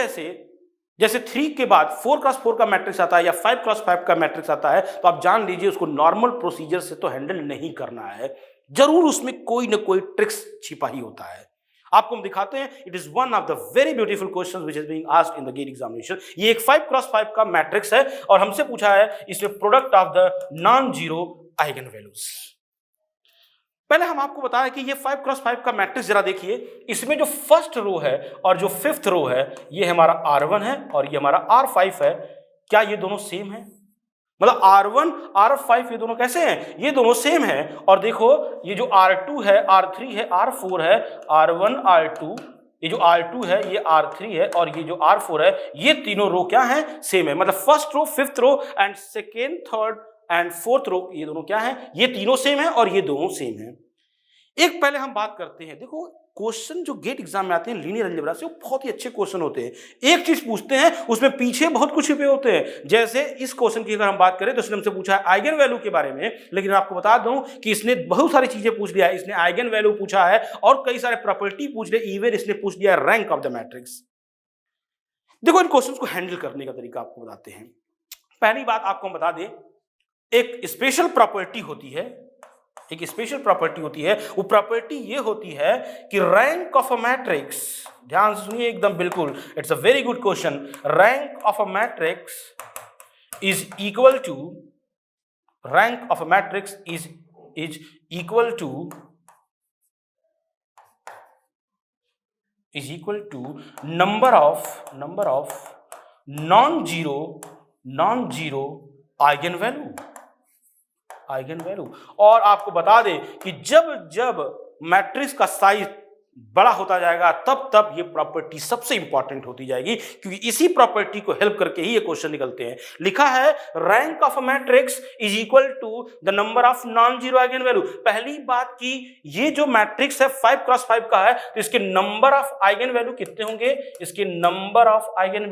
जैसे 3 के बाद 4x4 का मैट्रिक्स आता है या 5x5 का मैट्रिक्स आता है, तो आप जान लीजिए उसको नॉर्मल प्रोसीजर से तो हैंडल नहीं करना है, जरूर उसमें कोई ना कोई ट्रिक्स छिपा ही होता है। आपको हम दिखाते हैं, it is one of the very beautiful questions which is being asked in the GATE examination. ये एक 5x5 का मैट्रिक्स है और हमसे पूछा है इसमें product of the non zero eigen values. पहले हम आपको बताएं कि ये 5x5 का मैट्रिक्स जरा देखिए, इसमें जो फर्स्ट रो है और जो फिफ्थ रो है ये हमारा R1 है और ये हमारा R5 है। क्या ये दोनों सेम है? मतलब R1 R5 ये दोनों कैसे हैं? ये दोनों सेम है। और देखो ये जो R2 है, R3 है, R4 है, R1 R2, ये जो R2 है ये R3 है और ये जो R4 है, ये तीनों रो क्या है? सेम है। मतलब first row, fifth row and second, third and fourth row, ये दोनों क्या है? ये तीनों सेम है और ये दोनों सेम है। एक पहले हम बात करते हैं, देखो क्वेश्चन जो गेट एग्जाम में आते हैं लीनियर अलजेब्रा से, वो बहुत ही अच्छे क्वेश्चन होते हैं। एक चीज पूछते हैं उसमें पीछे बहुत कुछ छिपे होते हैं। जैसे इस क्वेश्चन की अगर हम बात करें तो इसने हमसे पूछा है आइगन वैल्यू के बारे में, लेकिन आपको बता दूं कि इसने बहुत सारी चीजें पूछ लिया है। इसने आइगन वैल्यू पूछा है और कई सारे प्रॉपर्टी पूछ लिया, इवन इसने पूछ लिया रैंक ऑफ द मैट्रिक्स। देखो इन क्वेश्चन को हैंडल करने का तरीका आपको बताते हैं। पहली बात आपको हम बता दें, एक स्पेशल प्रॉपर्टी होती है, एक स्पेशल प्रॉपर्टी होती है। वो प्रॉपर्टी ये होती है कि रैंक ऑफ अ मैट्रिक्स, ध्यान से सुनिए एकदम बिल्कुल, it's a very good question. Rank of a matrix is equal to, rank of a matrix is equal to number of non zero eigen value. और आपको बता दें कि जब मैट्रिक्स का साइज बड़ा होता जाएगा तब ये प्रॉपर्टी सबसे इंपॉर्टेंट होती जाएगी, क्योंकि इसी प्रॉपर्टी को हेल्प करके ही ये क्वेश्चन निकलते हैं। लिखा है rank of a matrix is equal to the number of non zero eigen value. पहली बात की ये जो मैट्रिक्स है 5x5 का है, तो इसके नंबर ऑफ आइगन वैल्यू कितने होंगे? इसके नंबर ऑफ आइगन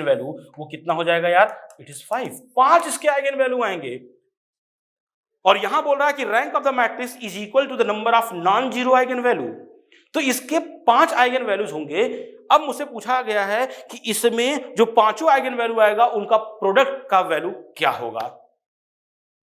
वैल्यू वो कितना हो जाएगा यार? इट इज 5 इसके आइगन वैल्यू आएंगे। और यहां बोल रहा है कि rank of the matrix is equal to the number of non zero eigen value, तो इसके 5 आइगन वैल्यूज होंगे। अब मुझसे पूछा गया है कि इसमें जो पांचों आइगन वैल्यू आएगा उनका प्रोडक्ट का वैल्यू क्या होगा?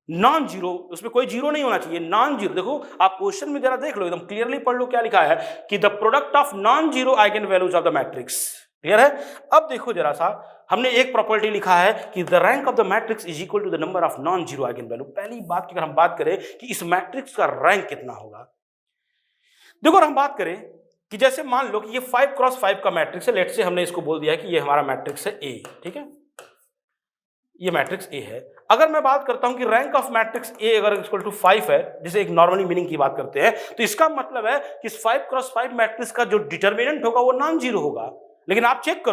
नॉन जीरो, उसमें कोई जीरो नहीं होना चाहिए, नॉन जीरो। देखो आप क्वेश्चन में जरा देख लो, एकदम क्लियरली पढ़ लो क्या लिखा है कि the product of non zero eigen values of the matrix. Clear है? अब देखो जरा सा, हमने एक प्रॉपर्टी लिखा है कि the rank of the matrix is equal to the number of non zero eigen value. पहली बात की अगर हम बात करें कि इस मैट्रिक्स का रैंक कितना होगा, देखो अगर हम बात करें कि जैसे मान लो कि ये 5x5 का मैट्रिक्स है, लेट से हमने इसको बोल दिया कि ये हमारा मैट्रिक्स है ए, ठीक है, ये मैट्रिक्स ए है। अगर मैं बात करता हूं कि रैंक ऑफ मैट्रिक्स ए अगर इक्वल टू 5 है, जिसे एक नॉर्मली मीनिंग की बात करते हैं, तो इसका मतलब है कि इस 5x5 मैट्रिक्स का जो डिटर्मिनेंट होगा वो नॉन जीरो होगा। लेकिन आप चेक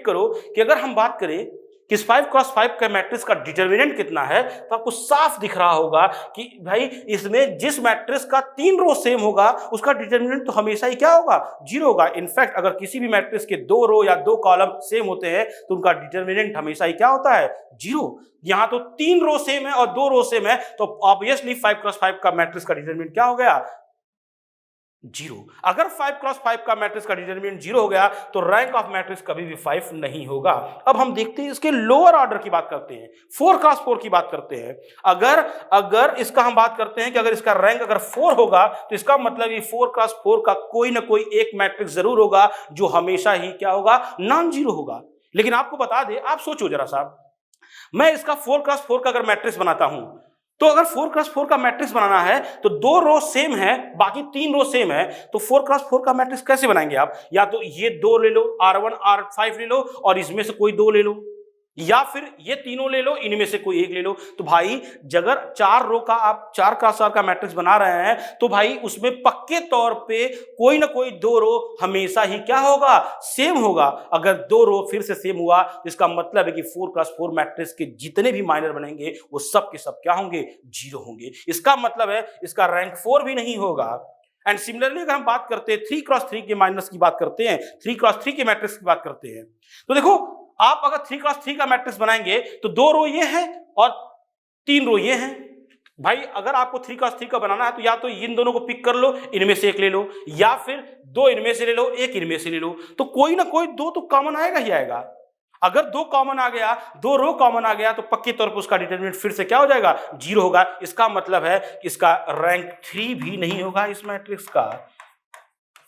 करो कि अगर हम बात करें कि इस 5x5 का मैट्रिक्स का डिटर्मिनेंट कितना है, तो आपको साफ दिख रहा होगा कि भाई इसमें जिस मैट्रिक्स का 3 रो सेम होगा उसका डिटर्मिनेंट तो हमेशा ही क्या होगा? जीरो होगा। इनफैक्ट अगर किसी भी मैट्रिक्स के 2 रो या 2 कॉलम सेम होते हैं तो उनका डिटर्मिनेंट हमेशा ही क्या होता है? जीरो। यहां तो 3 रो सेम है और 2 रो सेम है, तो ऑब्वियसली 5x5 का मैट्रिक्स का डिटर्मिनेंट क्या हो गया? जीरो। अगर 5x5 का मैट्रिक्स का डिटरमिनेंट जीरो हो गया तो रैंक ऑफ मैट्रिक्स कभी भी 5 नहीं होगा। अब हम देखते हैं इसके लोअर ऑर्डर की बात करते हैं, 4x4 की बात करते हैं। अगर इसका हम बात करते हैं कि अगर इसका रैंक अगर 4 होगा तो इसका मतलब ये 4x4 का कोई ना कोई एक मैट्रिक्स जरूर होगा जो हमेशा ही क्या होगा? नॉन जीरो होगा। लेकिन आपको बता दें, आप सोचो जरा सा, मैं इसका 4x4 का अगर मैट्रिक्स बनाता हूं तो अगर 4x4 का मैट्रिक्स बनाना है तो 2 रो सेम है, बाकी 3 रो सेम है, तो 4x4 का मैट्रिक्स कैसे बनाएंगे आप? या तो ये 2 ले लो, R1 R5 ले लो और इसमें से कोई 2 ले लो, या फिर ये तीनों ले लो, इनमें से कोई एक ले लो। तो भाई अगर 4 रो का आप 4x4 का मैट्रिक्स बना रहे हैं तो भाई उसमें पक्के तौर पे कोई ना कोई 2 रो हमेशा ही क्या होगा? सेम होगा। अगर 2 रो फिर से सेम हुआ तो इसका मतलब है कि 4x4 मैट्रिक्स के जितने भी माइनर बनेंगे वो सब के सब क्या होंगे? 0 होंगे। इसका मतलब है इसका रैंक 4 भी नहीं होगा। एंड सिमिलरली अगर हम बात करते हैं 3x3 के माइनस की बात करते हैं, 3x3 के मैट्रिक्स की बात करते हैं, तो देखो आप अगर 3x3 का मैट्रिक्स बनाएंगे तो 2 रो ये है और 3 रो ये है। भाई अगर आपको 3x3 का बनाना है तो या तो इन दोनों को पिक कर लो, इनमें से एक ले लो, या फिर 2 इनमें से ले लो, एक इनमें से ले लो, तो कोई ना कोई 2 तो कॉमन आएगा ही आएगा। अगर 2 कॉमन आ गया, 2 रो कॉमन आ गया तो पक्के तौर पर उसका डिटरमिनेंट फिर से क्या हो जाएगा? 0 होगा। इसका मतलब है कि इसका रैंक 3 भी नहीं होगा इस मैट्रिक्स का।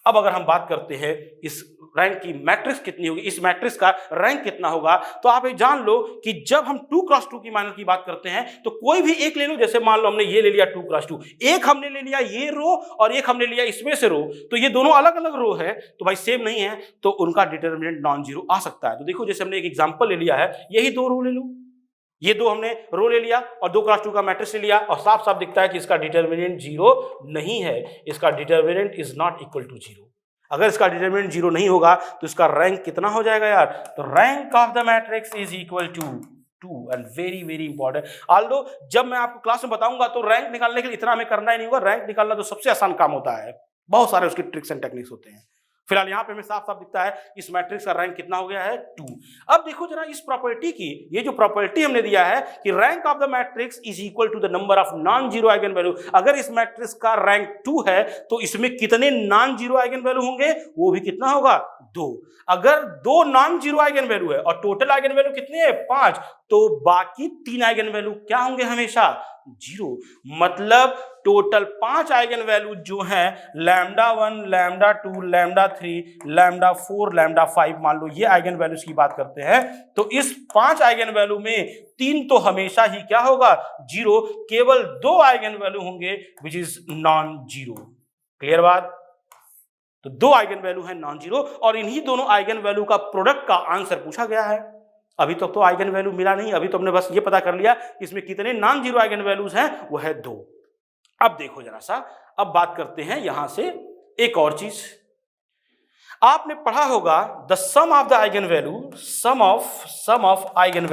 अब अगर हम बात करते हैं इस रैंक की मैट्रिक्स कितनी होगी, इस मैट्रिक्स का रैंक कितना होगा, तो आप ये जान लो कि जब हम 2x2 की माइनर की बात करते हैं तो कोई भी एक ले लो। जैसे मान लो हमने ये ले लिया 2x2, एक हमने ले लिया ये रो और एक हमने लिया इसमें से रो, तो ये दोनों अलग अलग रो है तो भाई सेम नहीं है, तो उनका डिटरमिनेंट नॉन जीरो आ सकता है। तो देखो जैसे हमने एक एग्जांपल ले लिया है, यही 2 रो ले लो, ये 2 हमने रो ले लिया और 2x2 का मैट्रिक्स ले लिया और साफ साफ दिखता है कि इसका डिटरमिनेंट 0 नहीं है। इसका determinant is not equal to 0। अगर इसका डिटरमिनेंट 0 नहीं होगा तो इसका रैंक कितना हो जाएगा यार? तो rank of the matrix is equal to 2 and very very important. Although जब मैं आपको क्लास में बताऊंगा तो रैंक निकालने के लिए इतना हमें करना ही नहीं होगा। रैंक निकालना तो सबसे आसान काम होता है, बहुत सारे उसके ट्रिक्स एंड टेक्निक्स होते हैं। फिलहाल यहाँ पे हमें साफ साफ दिखता है इस मैट्रिक्स का रैंक कितना हो गया है? 2। अब देखो जरा इस प्रॉपर्टी की, ये जो प्रॉपर्टी हमने दिया है कि rank of the matrix is equal to the number of non zero eigen value. अगर इस मैट्रिक्स का रैंक 2 है तो इसमें कितने नॉन जीरो आइगन वैल्यू होंगे? वो भी कितना होगा? 2। अगर 2 नॉन जीरो आइगन वैल्यू है और टोटल आइगन वैल्यू कितने हैं? 5, तो बाकी 3 आइगन वैल्यू क्या होंगे? हमेशा 0। मतलब टोटल 5 आइगन वैल्यू जो है λ1, λ2, λ3, λ4, λ5, मान लो ये आइगन वैल्यूज की बात करते हैं, तो इस 5 आइगन वैल्यू में 3 तो हमेशा ही क्या होगा? 0। केवल 2 आइगन वैल्यू होंगे which is non zero. Clear बात? तो 2 आइगन वैल्यू है नॉन जीरो और इन्हीं दोनों आइगन वैल्यू का प्रोडक्ट का आंसर पूछा गया है। अभी तक तो आइगन वैल्यू मिला नहीं, अभी तो हमने बस ये पता कर लिया कि इसमें कितने नॉन जीरो आइगन वैल्यूज हैं, वो है 2। अब देखो जरा सा, अब बात करते हैं यहां से एक और चीज। आपने पढ़ा होगा the sum of the eigen value, sum of eigen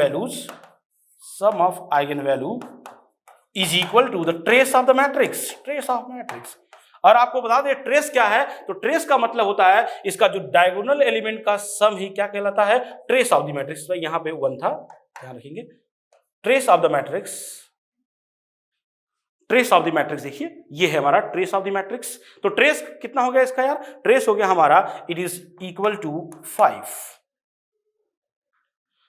value is equal to the trace of the matrix, trace of matrix. और आपको बता दें ट्रेस क्या है, तो ट्रेस का मतलब होता है इसका जो डायगोनल एलिमेंट का सम ही क्या कहलाता है? Trace of the matrix. यहां पे 1 था, ध्यान रखेंगे। Trace of the matrix, trace of the matrix देखिए ये है हमारा ट्रेस ऑफ द मैट्रिक्स। तो ट्रेस कितना हो गया इसका यार? ट्रेस हो गया हमारा इट इज इक्वल टू 5।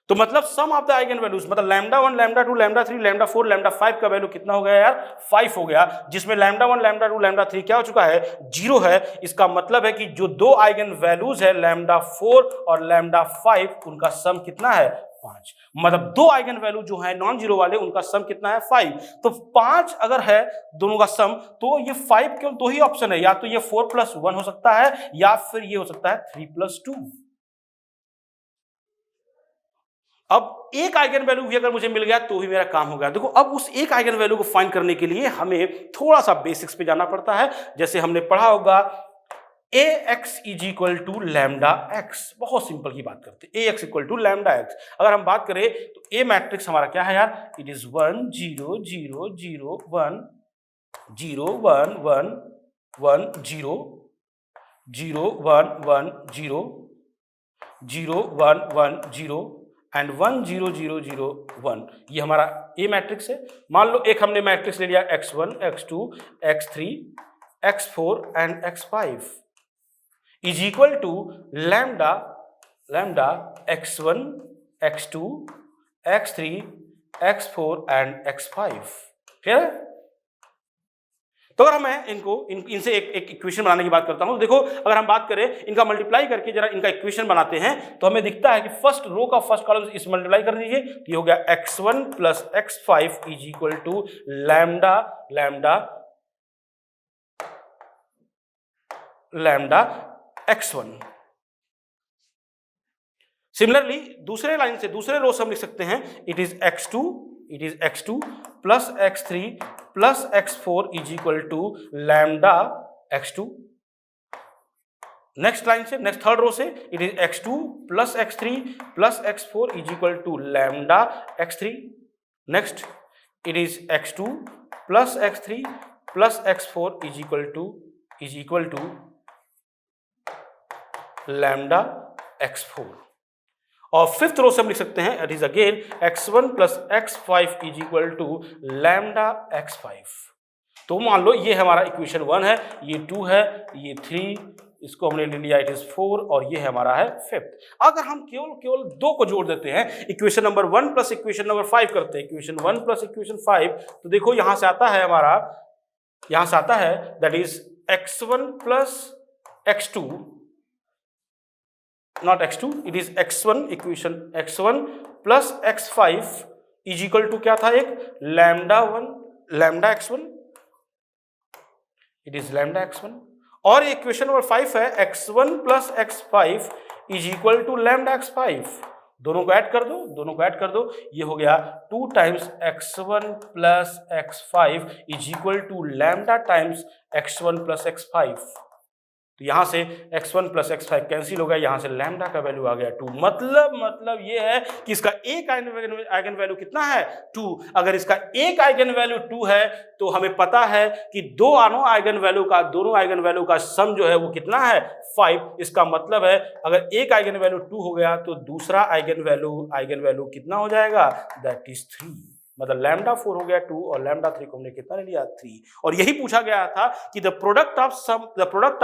तो मतलब सम ऑफ द आइगन वैल्यूज मतलब λ1, λ2, λ3, λ4, λ5 का वैल्यू कितना हो गया यार? 5 हो गया, जिसमें λ1, λ2, λ3 क्या हो चुका है? 0 है। इसका मतलब है कि जो 2 आइगन वैल्यूज है λ4 और λ5 उनका सम कितना है? 5। मतलब 2 आइगन वैल्यू जो है नॉन जीरो वाले उनका सम कितना है? 5। तो 5 अगर है दोनों का सम तो ये 5 केवल 2 ही ऑप्शन है, या तो ये 4+1 हो सकता है या फिर ये हो सकता है 3+2। अब एक आइगन वैल्यू भी अगर मुझे मिल गया तो ही मेरा काम हो गया। देखो अब उस एक आइगन वैल्यू को फाइंड करने के लिए हमें थोड़ा सा बेसिक्स पे जाना पड़ता है। जैसे हमने पढ़ा होगा ax is equal to lambda x, बहुत सिंपल की बात करते हैं, ax equal to lambda x. अगर हम बात करें तो ए मैट्रिक्स हमारा क्या है यार? It is 1 0 0 0 1 0 1 1 1 0 0 1 1 0 0 1 1 0 and 1 0 0 0 1। ये हमारा ए मैट्रिक्स है। मान लो एक हमने मैट्रिक्स ले लिया x1 x2 x3 x4 and x5 is equal to lambda x1 x2 x3 x4 and x5। Clear है? तो अगर मैं इनसे एक इक्वेशन बनाने की बात करता हूं, तो देखो अगर हम बात करें इनका मल्टीप्लाई करके जरा इनका इक्वेशन बनाते हैं, तो हमें दिखता है कि फर्स्ट रो का फर्स्ट कॉलम इस मल्टीप्लाई कर दीजिए, तो ये हो गया x1 plus x5 is equal to lambda x1। Similarly दूसरे लाइन से दूसरे रो से हम लिख सकते हैं it is x2 plus x3 plus x4 is equal to lambda x2। Next line से नेक्स्ट थर्ड रो से it is x2 plus x3 plus x4 is equal to lambda x3। Next it is x2 plus x3 plus x4 is equal to lambda x4। और fifth row से हम लिख सकते हैं it is again x1 plus x5 is equal to lambda x5। तो मान लो ये हमारा इक्वेशन 1 है, ये 2 है, ये 3, इसको हमने ले लिया इट इज 4, और ये हमारा है 5th। अगर हम केवल 2 को जोड़ देते हैं, equation number 1 plus equation number 5 करते हैं, इक्वेशन 1 प्लस इक्वेशन 5, तो देखो यहां से आता है हमारा, यहां से आता है that is x1 plus x2, not x2, it is x1, equation x1 plus x5 is equal to क्या था, एक lambda x1, it is lambda x1। और इक्वेशन नंबर 5 है x1 plus x5 is equal to lambda x5। दोनों को add कर दो, ये हो गया 2 times x1 plus x5 is equal to lambda times x1 plus x5। तो यहां से x1 प्लस x5 कैंसिल हो गया, यहां से लैम्डा का वैल्यू आ गया 2। मतलब ये है कि इसका एक आइगन वैल्यू कितना है, 2। अगर इसका एक आइगन वैल्यू 2 है तो हमें पता है कि दोनों आइगन वैल्यू का सम जो है वो कितना है, 5। इसका मतलब है अगर एक आइगन वैल्यू 2 हो गया तो दूसरा आइगन वैल्यू कितना हो जाएगा, दैट इज 3। मतलब लैम्डा 4 हो गया 2, और लैम्डा 3 को हमने कितना ले लिया, 3। और यही पूछा गया था कि the product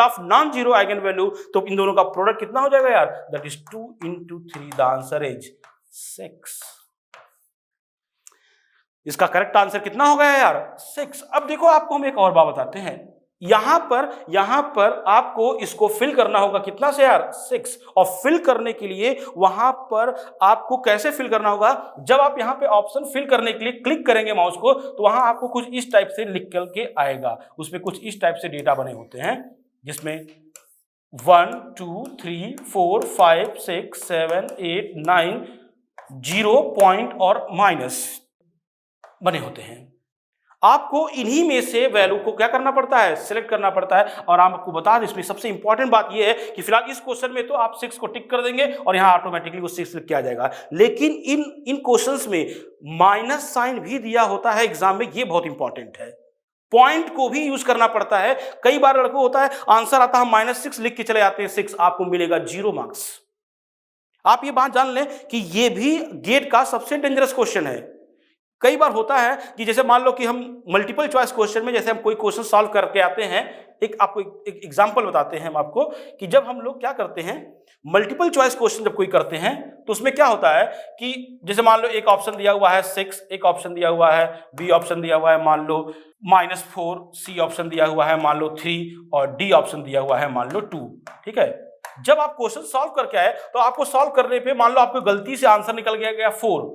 of non zero eigen value, तो इन दोनों का प्रोडक्ट कितना हो जाएगा यार, that is 2 into 3। The answer is 6। इसका करेक्ट आंसर कितना हो गया यार, 6। अब देखो आपको हम एक और बात बताते हैं, यहां पर आपको इसको फिल करना होगा कितना से यार, 6। और फिल करने के लिए वहां पर आपको कैसे फिल करना होगा, जब आप यहां पे ऑप्शन फिल करने के लिए क्लिक करेंगे माउस को, तो वहां आपको कुछ इस टाइप से निकल के आएगा, उसमें कुछ इस टाइप से डेटा बने होते हैं, जिसमें 1 2 3 4 5 6 7 8 9 0 पॉइंट और माइनस बने होते हैं। आपको इन्हीं में से वैल्यू को क्या करना पड़ता है, सिलेक्ट करना पड़ता है। और आपको बता दें इसमें सबसे इंपॉर्टेंट बात यह है कि फिलहाल इस क्वेश्चन में तो आप 6 को टिक कर देंगे और यहां ऑटोमेटिकली वो 6 लिख के आ जाएगा, लेकिन इन क्वेश्चंस में माइनस साइन भी दिया होता है एग्जाम में, ये बहुत इंपॉर्टेंट है। पॉइंट को भी यूज करना पड़ता है। कई बार लड़कों होता है आंसर आता है -6 लिख के चले आते हैं 6, आपको मिलेगा 0 मार्क्स। आप ये बात जान लें कि ये भी गेट का सबसे डेंजरस क्वेश्चन है। कई बार होता है कि जैसे मान लो कि हम मल्टीपल चॉइस क्वेश्चन में जैसे हम कोई क्वेश्चन सॉल्व करके आते हैं, आपको एक एग्जांपल बताते हैं हम आपको कि जब हम लोग क्या करते हैं, मल्टीपल चॉइस क्वेश्चन जब कोई करते हैं तो उसमें क्या होता है कि जैसे मान लो एक ऑप्शन दिया हुआ है 6, एक ऑप्शन दिया हुआ है, बी ऑप्शन दिया हुआ है मान लो -4, सी ऑप्शन दिया हुआ है मान लो 3, और डी ऑप्शन दिया हुआ है मान लो 2। ठीक है, जब आप क्वेश्चन सॉल्व करके आए तो आपको सॉल्व करने पे मान लो आपको गलती से आंसर निकल गया 4,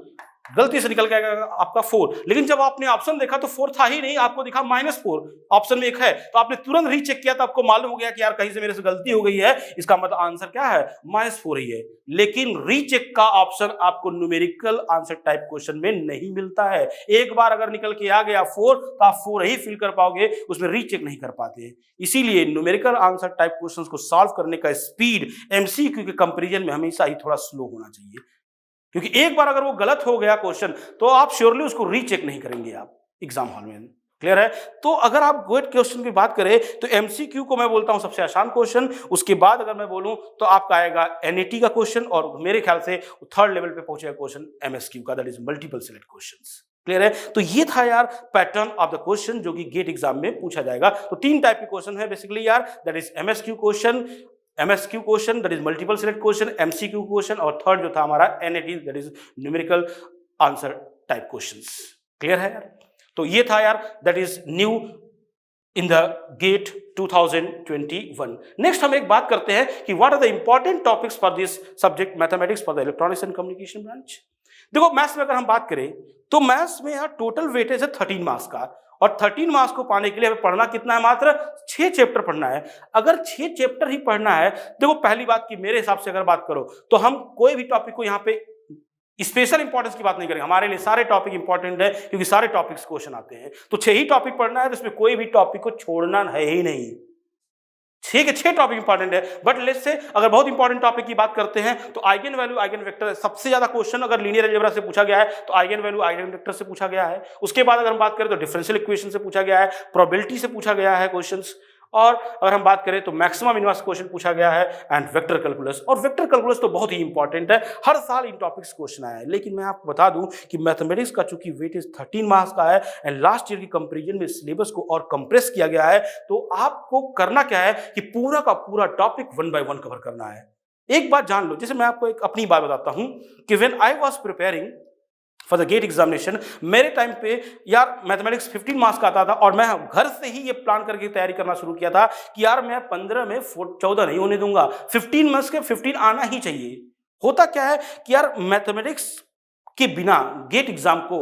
गलती से निकल गया आपका 4, लेकिन जब आपने ऑप्शन देखा तो 4 था ही नहीं, आपको दिखा -4, ऑप्शन में एक है, तो आपने तुरंत रीचेक किया तो आपको मालूम हो गया कि यार कहीं से मेरे से गलती हो गई है, इसका मतलब आंसर क्या है, -4 ही है। लेकिन रीचेक का ऑप्शन आपको न्यूमेरिकल आंसर टाइप क्वेश्चन में नहीं मिलता है। एक बार अगर निकल के आ गया 4 तो आप 4 ही फिल कर पाओगे, उसमें रीचेक नहीं कर पाते। इसीलिए न्यूमेरिकल आंसर टाइप क्वेश्चंस को सॉल्व करने का स्पीड एमसीक्यू के कंपैरिजन में हमेशा ही थोड़ा स्लो होना चाहिए, क्योंकि एक बार अगर वो गलत हो गया क्वेश्चन तो आप श्योरली उसको रीचेक नहीं करेंगे आप एग्जाम हॉल में। क्लियर है? तो अगर आप गेट क्वेश्चन की बात करें तो एमसीक्यू को मैं बोलता हूं सबसे आसान क्वेश्चन, उसके बाद अगर मैं बोलूं तो आपका आएगा एनईटी का क्वेश्चन, और मेरे ख्याल से थर्ड लेवल पे पहुंचेगा क्वेश्चन एमएसक्यू का, that is multiple select questions. Clear है? तो ये था यार पैटर्न ऑफ द क्वेश्चन जो कि गेट एग्जाम में पूछा जाएगा। तो 3 टाइप के क्वेश्चन है बेसिकली यार, that is MSQ question, that is multiple select question, MCQ question, और थर्ड जो था हमारा NET, that is numerical answer type questions. Clear है यार? तो ये था यार, that is new in the GATE 2021. Next हम एक बात करते हैं कि what are the important topics for this subject mathematics for the electronics and communication branch. देखो मैथ्स में अगर हम बात करें तो मैथ्स में यहाँ टोटल वेटेज है 13 मार्क्स का, और 13 मार्क्स को पाने के लिए हमें पढ़ना कितना है, मात्र 6 चैप्टर पढ़ना है. अगर 6 चैप्टर ही पढ़ना है, देखो पहली बात कि मेरे हिसाब से अगर बात करो तो हम कोई भी टॉपिक को यहाँ पे स्पेशल इंपॉर्टेंस की बात नहीं करेंगे. हमारे लिए सारे टॉपिक इंपॉर्टेंट है क्योंकि सारे टॉपिक्स क्वेश्चन आते हैं. तो 6 ही टॉपिक पढ़ना है, तो इसमें कोई भी टॉपिक को छोड़ना है ही नहीं. 6 के 6 टॉपिक इंपॉर्टेंट है. बट लेट्स से अगर बहुत इंपॉर्टेंट टॉपिक की बात करते हैं तो आइगन वैल्यू, आइगन वेक्टर, सबसे ज्यादा क्वेश्चन अगर लीनियर अलजेब्रा से पूछा गया है तो आइगन वैल्यू, आइगन वेक्टर से पूछा गया है. उसके बाद अगर हम बात करें तो डिफरेंशियल इक्वेशन से पूछा गया है, प्रोबेबिलिटी से पूछा गया है क्वेश्चंस, और अगर हम बात करें तो मैक्सिमम मिनिमम क्वेश्चन पूछा गया है, एंड वेक्टर कैलकुलस. और वेक्टर कैलकुलस तो बहुत ही इंपॉर्टेंट है, हर साल इन टॉपिक्स क्वेश्चन आया है. लेकिन मैं आपको बता दूं कि मैथमेटिक्स का चूंकि वेटेज 13 मार्क्स का है एंड लास्ट ईयर की कंपैरिजन में सिलेबस को और कंप्रेस किया गया है, तो आपको करना क्या है कि पूरा का पूरा टॉपिक 1 बाय 1 कवर करना है. एक बात जान लो, जैसे मैं आपको एक अपनी बात बताता हूं कि when I was preparing for the GATE examination, मेरे टाइम पे यार मैथमेटिक्स 15 मार्क्स का आता था, और मैं घर से ही ये प्लान करके तैयारी करना शुरू किया था कि यार मैं 15 में 14 नहीं होने दूंगा, 15 मार्क्स के 15 आना ही चाहिए. होता क्या है कि यार मैथमेटिक्स के बिना गेट एग्जाम को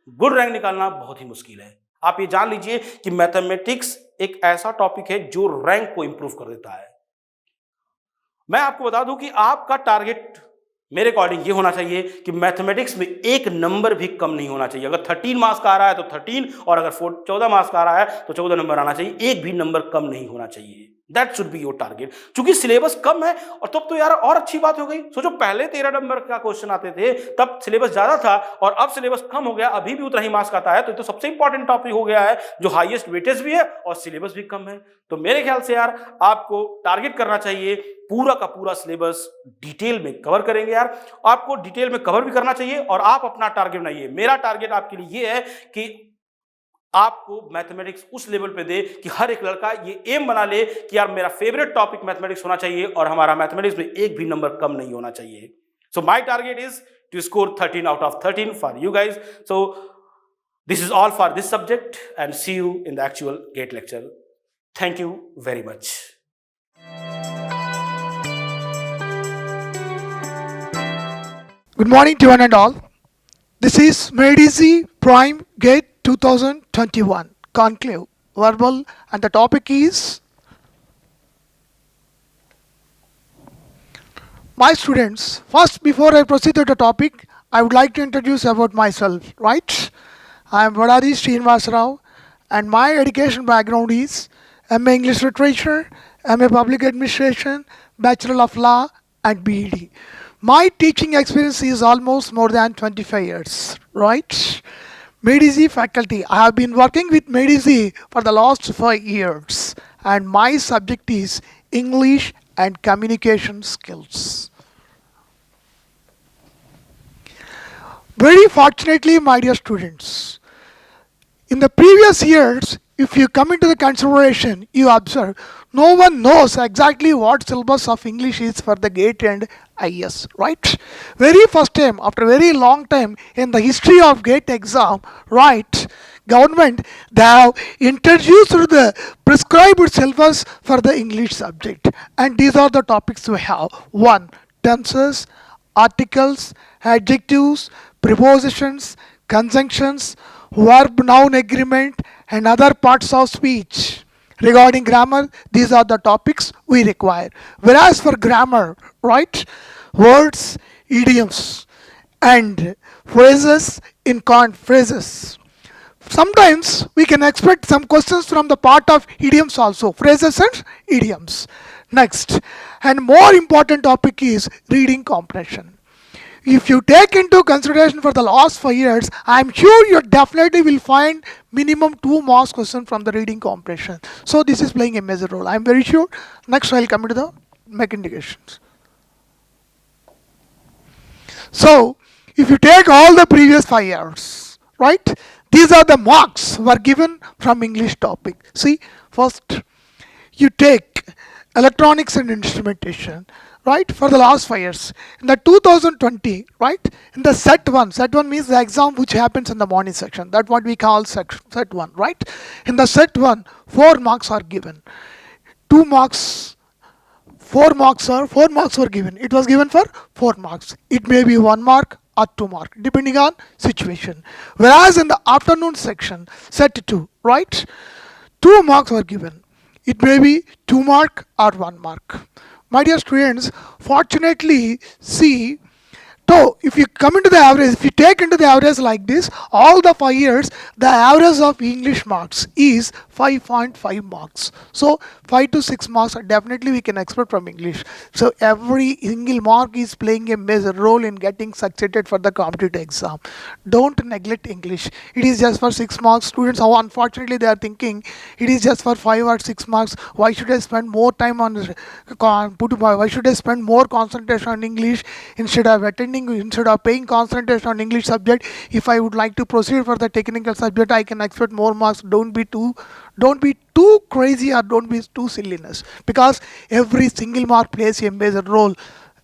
गुड रैंक निकालना बहुत ही मुश्किल है. आप ये जान लीजिए कि मैथमेटिक्स एक ऐसा टॉपिक है जो रैंक को इंप्रूव कर देता है. मैं आपको बता दूं कि आपका टारगेट मेरे अकॉर्डिंग ये होना चाहिए कि मैथमेटिक्स में एक नंबर भी कम नहीं होना चाहिए. अगर 13 मार्क्स का आ रहा है तो 13, और अगर 14 मार्क्स का आ रहा है तो 14 नंबर आना चाहिए. एक भी नंबर कम नहीं होना चाहिए. That should be your target. चूंकि सिलेबस कम है, और तब तो यार और अच्छी बात हो गई. सोचो पहले 13 नंबर का क्वेश्चन आते थे, तब सिलेबस ज्यादा था, और अब सिलेबस कम हो गया, अभी भी उतना ही मार्क्स का आता है. तो सबसे इंपॉर्टेंट टॉपिक हो गया है जो हाईएस्ट वेटेज भी है और सिलेबस भी कम है. तो मेरे ख्याल से यार आपको टारगेट करना चाहिए पूरा का पूरा सिलेबस डिटेल में कवर करेंगे यार. आपको डिटेल में कवर भी करना चाहिए, और आप अपना टारगेट बनाइए. मेरा टारगेट आपके लिए ये है कि आपको मैथमेटिक्स उस लेवल पे दे कि हर एक लड़का ये एम बना ले कि यार मेरा फेवरेट टॉपिक मैथमेटिक्स होना चाहिए, और हमारा मैथमेटिक्स में एक भी नंबर कम नहीं होना चाहिए. So my target is to score 13 out of 13 for you guys. So this is all for this subject, and see you in the actual GATE lecture. Thank you very much. Good morning to one and all. This is MEDICI Prime Gate 2021 Conclave Verbal, and the topic is my students. First, before I proceed to the topic, I would like to introduce about myself, right? I am Vadari Srinivas Rao, and my education background is MA English Literature, MA Public Administration, Bachelor of Law, and BEd. My teaching experience is almost more than 25 years, right? MEDICI faculty. I have been working with MEDICI for the last 5 years, and my subject is English and communication skills. Very fortunately, my dear students, in the previous years, if you come into the consideration, you observe no one knows exactly what syllabus of English is for the GATE and IS, right? Very first time, after very long time in the history of GATE exam, right? Government, they have introduced the prescribed syllabus for the English subject, and these are the topics we have. 1. Tenses, articles, adjectives, prepositions, conjunctions, verb noun agreement, and other parts of speech. Regarding grammar, these are the topics we require. Whereas for grammar, right, words, idioms, and phrases in phrases. Sometimes we can expect some questions from the part of idioms also, phrases and idioms. Next, and more important topic is reading comprehension. If you take into consideration for the last 5 years, I am sure you definitely will find minimum 2 marks question from the reading comprehension. So this is playing a major role, I am very sure. Next I will come to the make indications. So if you take all the previous 5 years, right, these are the marks were given from English topic. See, first you take electronics and instrumentation, right, for the last 5 years. In the 2020, right, in the set 1 means the exam which happens in the morning section. That what we call set 1, right? In the set 1, 4 marks are given. 2 marks, 4 marks were given. It was given for 4 marks. It may be 1 mark or 2 mark depending on situation. Whereas in the afternoon section, set 2, right, 2 marks were given. It may be 2 mark or 1 mark. My dear students, fortunately, see, so if you come into the average, if you take into the average like this, all the 5 years, the average of English marks is 5.5 marks. So 5 to 6 marks definitely we can expect from English. So every single mark is playing a major role in getting succeeded for the competitive exam. Don't neglect English. It is just for 6 marks. Students, how unfortunately they are thinking it is just for 5 or 6 marks. Why should I spend more time on why should I spend more concentration on English instead of paying concentration on English subject? If I would like to proceed for the technical subject, I can expect more marks. Don't be too crazy or don't be too silliness, because every single mark plays a major role,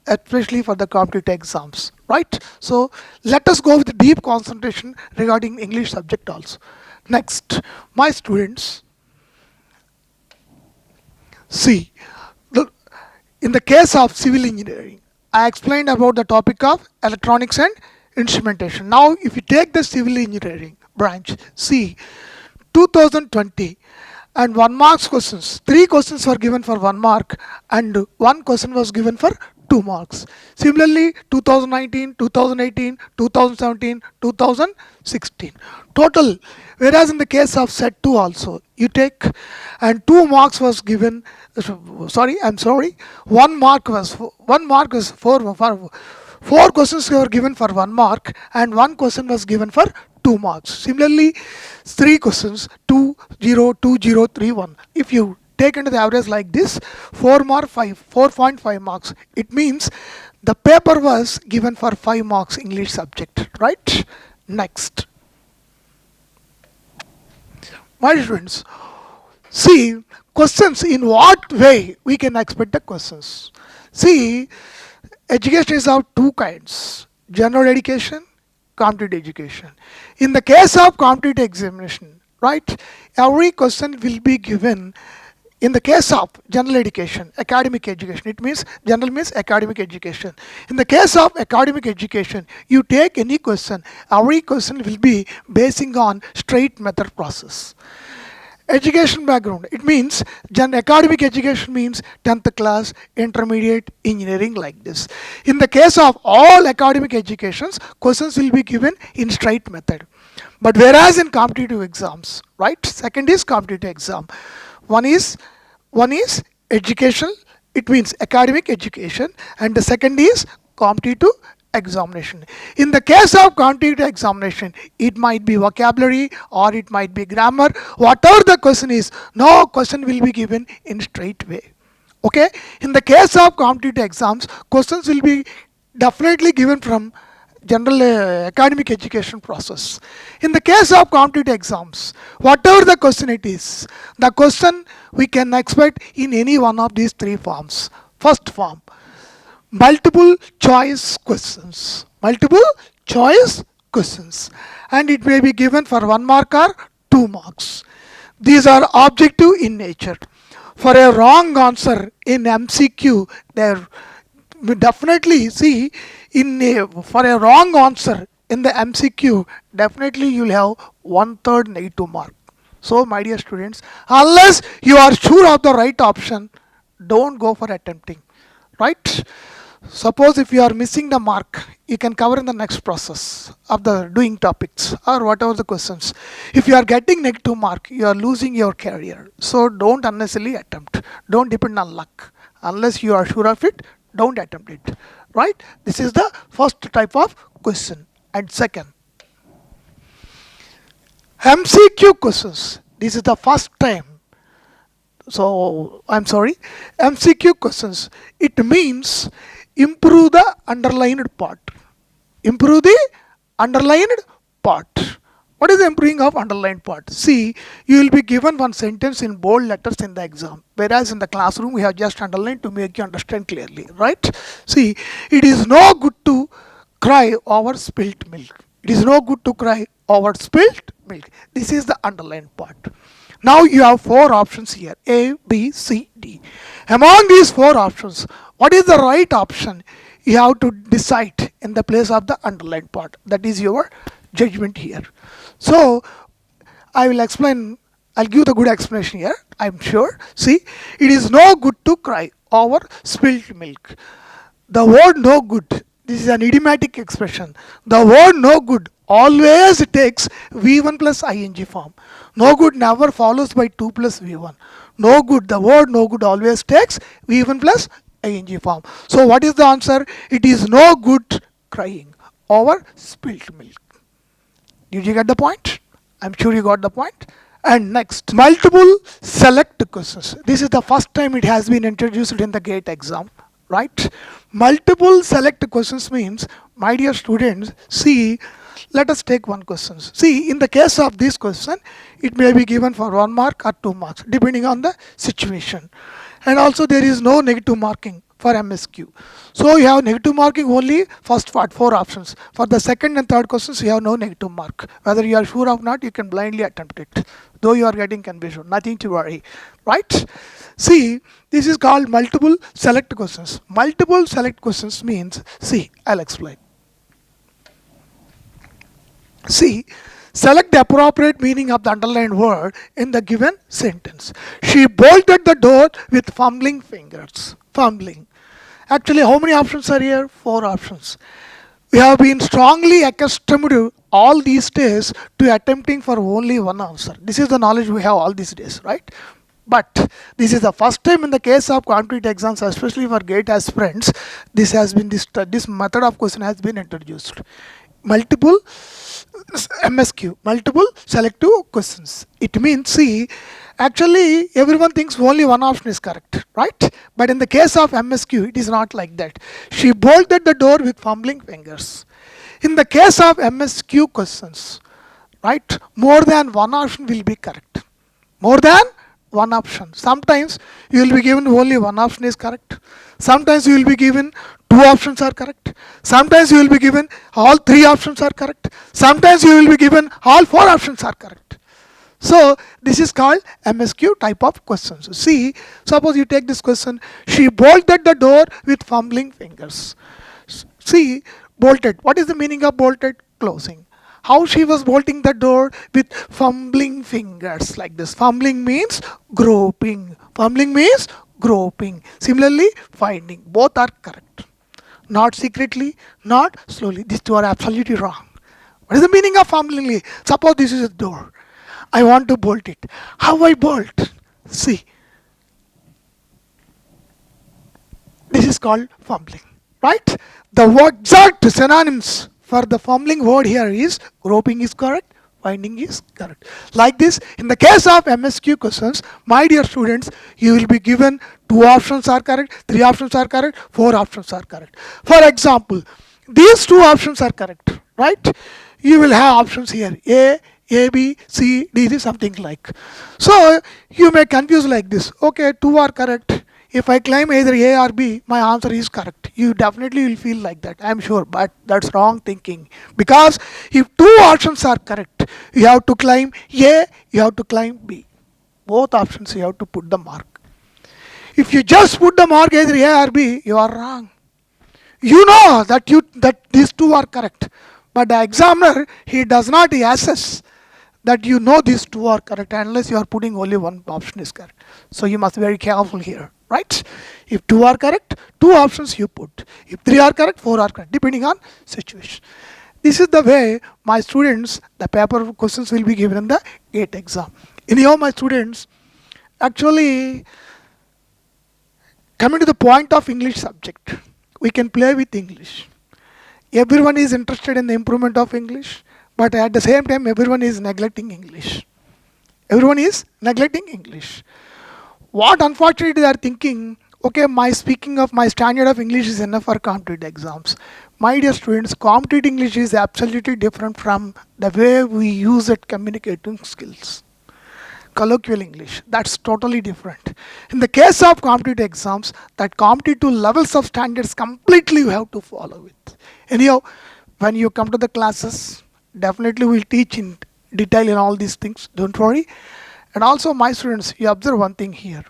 especially for the competitive exams, right? So let us go with deep concentration regarding English subject also. Next, my students, see, in the case of civil engineering, I explained about the topic of electronics and instrumentation. Now, if you take the civil engineering branch, see, 2020 and 1 marks questions, 3 questions were given for 1 mark and 1 question was given for 2 marks. Similarly, 2019, 2018, 2017, 2016. Total, whereas in the case of set 2 also, you take and 2 marks was given, 1 mark was 4 questions were given for 1 mark and 1 question was given for 2 marks. Similarly, 3 questions, 2, 0, 2, 0, 3, 1. If you take into the average like this, 4.5 marks. It means the paper was given for 5 marks English subject, right? Next. My students, see, questions, in what way we can expect the questions. See, education is of 2 kinds, general education, competitive education. In the case of competitive examination, right, every question will be given. In the case of general education, academic education, it means general means academic education. In the case of academic education, you take any question, every question will be basing on straight method process. Education background, it means academic education means 10th class, intermediate, engineering, like this. In the case of all academic educations, questions will be given in straight method. But whereas in competitive exams, right, second is competitive exam. One is education, it means academic education, and the second is competitive examination. In the case of competitive examination, it might be vocabulary or it might be grammar. Whatever the question is, no question will be given in straight way. Okay? In the case of competitive exams, questions will be definitely given from general academic education process. In the case of competitive exams, whatever the question it is, the question we can expect in any one of these 3 forms. First form, multiple choice questions. Multiple choice questions. And it may be given for 1 mark or 2 marks. These are objective in nature. For a wrong answer in MCQ, there definitely see for a wrong answer in the MCQ, definitely you will have 1/3 negative mark. So my dear students, unless you are sure of the right option, don't go for attempting, right? Suppose if you are missing the mark, you can cover in the next process of the doing topics or whatever the questions. If you are getting negative mark, you are losing your career. So don't unnecessarily attempt. Don't depend on luck. Unless you are sure of it, don't attempt it, right? This is the first type of question. And second, MCQ questions. This is the first time. So I'm sorry, MCQ questions. It means improve the underlined part. Improve the underlined part. What is the meaning of underlined part? See, you will be given one sentence in bold letters in the exam, whereas in the classroom we have just underlined to make you understand clearly, right? See, it is no good to cry over spilt milk. It is no good to cry over spilt milk. This is the underlined part. Now you have four options here, A, B, C, D. Among these four options, what is the right option? You have to decide in the place of the underlined part. That is your judgment here. So I will explain, I'll give the good explanation here, I'm sure. See, it is no good to cry over spilt milk. The word no good, this is an idiomatic expression. The word no good always takes V1 plus ing form. No good never follows by 2 plus V1. No good, the word no good always takes V1 plus ing form. So what is the answer? It is no good crying over spilt milk. Did you get the point? I'm sure you got the point. And next, multiple select questions. This is the first time it has been introduced in the GATE exam, right? Multiple select questions means, my dear students, see, let us take one question. See, in the case of this question, it may be given for 1 mark or 2 marks, depending on the situation. And also there is no negative marking for MSQ. So you have negative marking only first part, 4 options. For the second and third questions, you have no negative mark. Whether you are sure or not, you can blindly attempt it. Though you are getting confusion, nothing to worry, right? See, this is called multiple select questions. Multiple select questions means, see, I'll explain. See, select the appropriate meaning of the underlined word in the given sentence. She bolted the door with fumbling fingers. Fumbling. Actually, how many options are here? 4 options. We have been strongly accustomed all these days to attempting for only one answer. This is the knowledge we have all these days, right? But this is the first time in the case of competitive exams, especially for GATE aspirants, this method of question has been introduced. Multiple MSQ, multiple selective questions. It means, see, actually everyone thinks only one option is correct, right? But in the case of MSQ, it is not like that. She bolted the door with fumbling fingers. In the case of MSQ questions, right, more than one option will be correct. More than one option. Sometimes you will be given only one option is correct. Sometimes you will be given 2 options are correct. Sometimes you will be given all 3 options are correct. Sometimes you will be given all 4 options are correct. So this is called MSQ type of questions. See, suppose you take this question, she bolted the door with fumbling fingers. See, bolted. What is the meaning of bolted? Closing. How she was bolting the door with fumbling fingers like this. Fumbling means groping. Fumbling means groping. Similarly, finding. Both are correct. Not secretly, not slowly. These two are absolutely wrong. What is the meaning of fumbling? Suppose this is a door. I want to bolt it. How I bolt? See. This is called fumbling, right? The exact synonyms for the fumbling word here is groping is correct, finding is correct. Like this, in the case of MSQ questions, my dear students, you will be given 2 options are correct, 3 options are correct, 4 options are correct. For example, these 2 options are correct, right? You will have options here, A, B, C, D, something like. So you may confuse like this. Okay, 2 are correct. If I claim either A or B, my answer is correct. You definitely will feel like that, I'm sure, but that's wrong thinking. Because if 2 options are correct, you have to claim A, you have to claim B. Both options you have to put the mark. If you just put the mark either A or B, you are wrong. You know that these 2 are correct, but the examiner, he does not assess that you know these 2 are correct unless you are putting only one option is correct. So you must be very careful here, right? If 2 are correct, 2 options you put. If 3 are correct, 4 are correct, depending on situation. This is the way my students, the paper questions will be given in the GATE exam. Anyhow, my students, actually, coming to the point of English subject, we can play with English. Everyone is interested in the improvement of English, but at the same time, everyone is neglecting English. Everyone is neglecting English. What unfortunately they are thinking, Okay, my speaking of my standard of English is enough for competitive exams. My dear students, competitive English is absolutely different from the way we use it communicating skills. Colloquial English, that's totally different. In the case of competitive exams, that competitive levels of standards completely you have to follow it. Anyhow, when you come to the classes, definitely we'll teach in detail in all these things, don't worry. And also my students, you observe one thing here.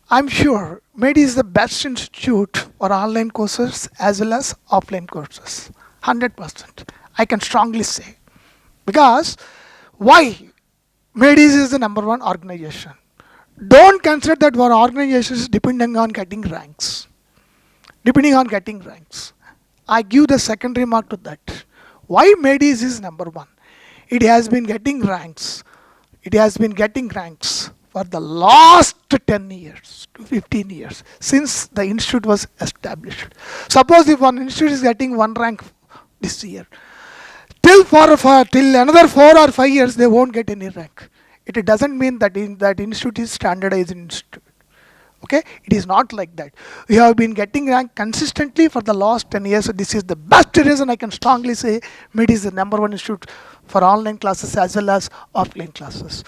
I'm sure MEDI is the best institute for online courses as well as offline courses. 100%. I can strongly say. Because why? MEDI is the number one organization. Don't consider that our organization is depending on getting ranks. Depending on getting ranks. I give the second remark to that. Why MEDI is number one? It has been getting ranks. It has been getting ranks for the last 10 years to 15 years since the institute was established. Suppose if one institute is getting one rank this year, till another 4 or 5 years they won't get any rank. It doesn't mean that that institute is standardized institute. Okay, it is not like that. We have been getting rank consistently for the last 10 years. So this is the best reason I can strongly say MEDI is the number one institute for online classes as well as offline classes.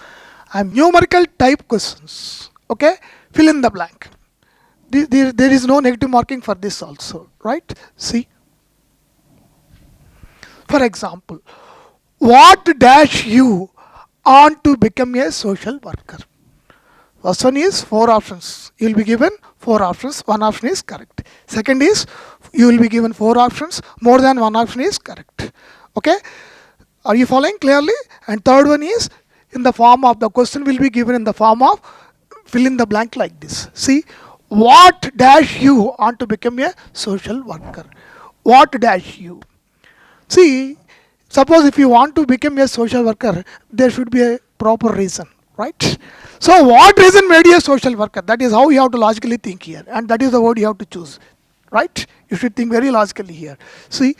And numerical type questions. Okay, fill in the blank. There is no negative marking for this also, right? See. For example, what dash you on to become a social worker? First one is 4 options. You will be given 4 options. One option is correct. Second is you will be given 4 options. More than one option is correct. Okay? Are you following clearly? And third one is in the form of the question will be given in the form of fill in the blank like this. See, what dash you on to become a social worker? What dash you? See, suppose if you want to become a social worker, there should be a proper reason, right? So what reason made you a social worker? That is how you have to logically think here. And that is the word you have to choose, right? You should think very logically here. See,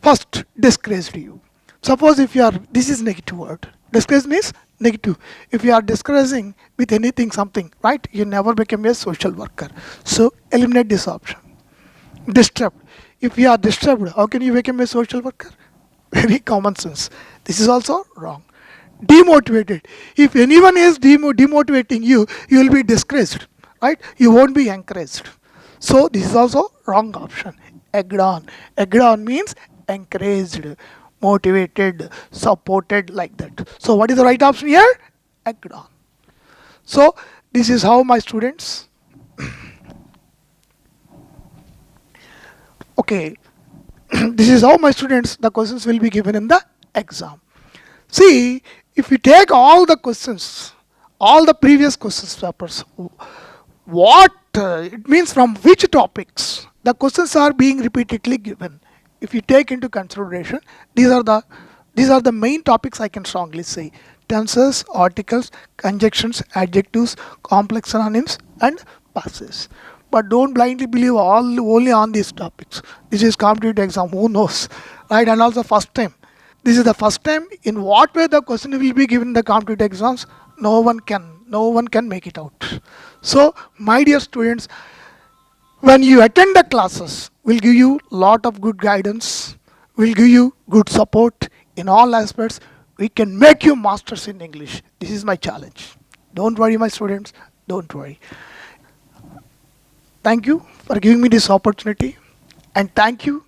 first, disgraced you. Suppose if you are, this is negative word. Disgrace means negative. If you are disgracing with anything, something, right? You never become a social worker. So eliminate this option. Disturbed. If you are disturbed, how can you become a social worker? Very common sense. This is also wrong. Demotivated. If anyone is demotivating you, you will be disgraced, right? You won't be encouraged. So this is also wrong option. Egged on. Egged on means encouraged, motivated, supported, like that. So what is the right option here? Egged on. So this is how my students. Okay. This is how my students, the questions will be given in the exam. See, if you take all the questions, all the previous questions papers, what it means from which topics the questions are being repeatedly given. If you take into consideration, these are the main topics I can strongly say: tenses, articles, conjunctions, adjectives, complex synonyms, and passes. But don't blindly believe only on these topics. This is competitive exam, who knows, right? And also first time. This is the first time. In what way the question will be given in the competitive exams, no one can make it out. So, my dear students, when you attend the classes, we'll give you lot of good guidance, we'll give you good support in all aspects. We can make you masters in English. This is my challenge. Don't worry, my students, don't worry. Thank you for giving me this opportunity, and thank you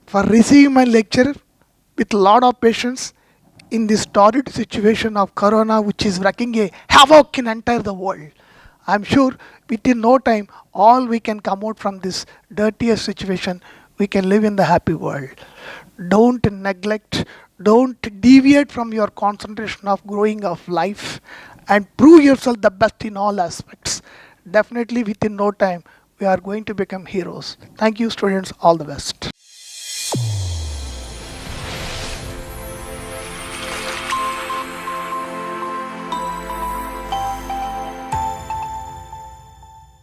for receiving my lecture with a lot of patience in this torrid situation of corona, which is wreaking a havoc in entire the world. I'm sure within no time all we can come out from this dirtiest situation. We can live in the happy world. Don't neglect, don't deviate from your concentration of growing of life, and prove yourself the best in all aspects. Definitely within no time we are going to become heroes. Thank you, students. All the best.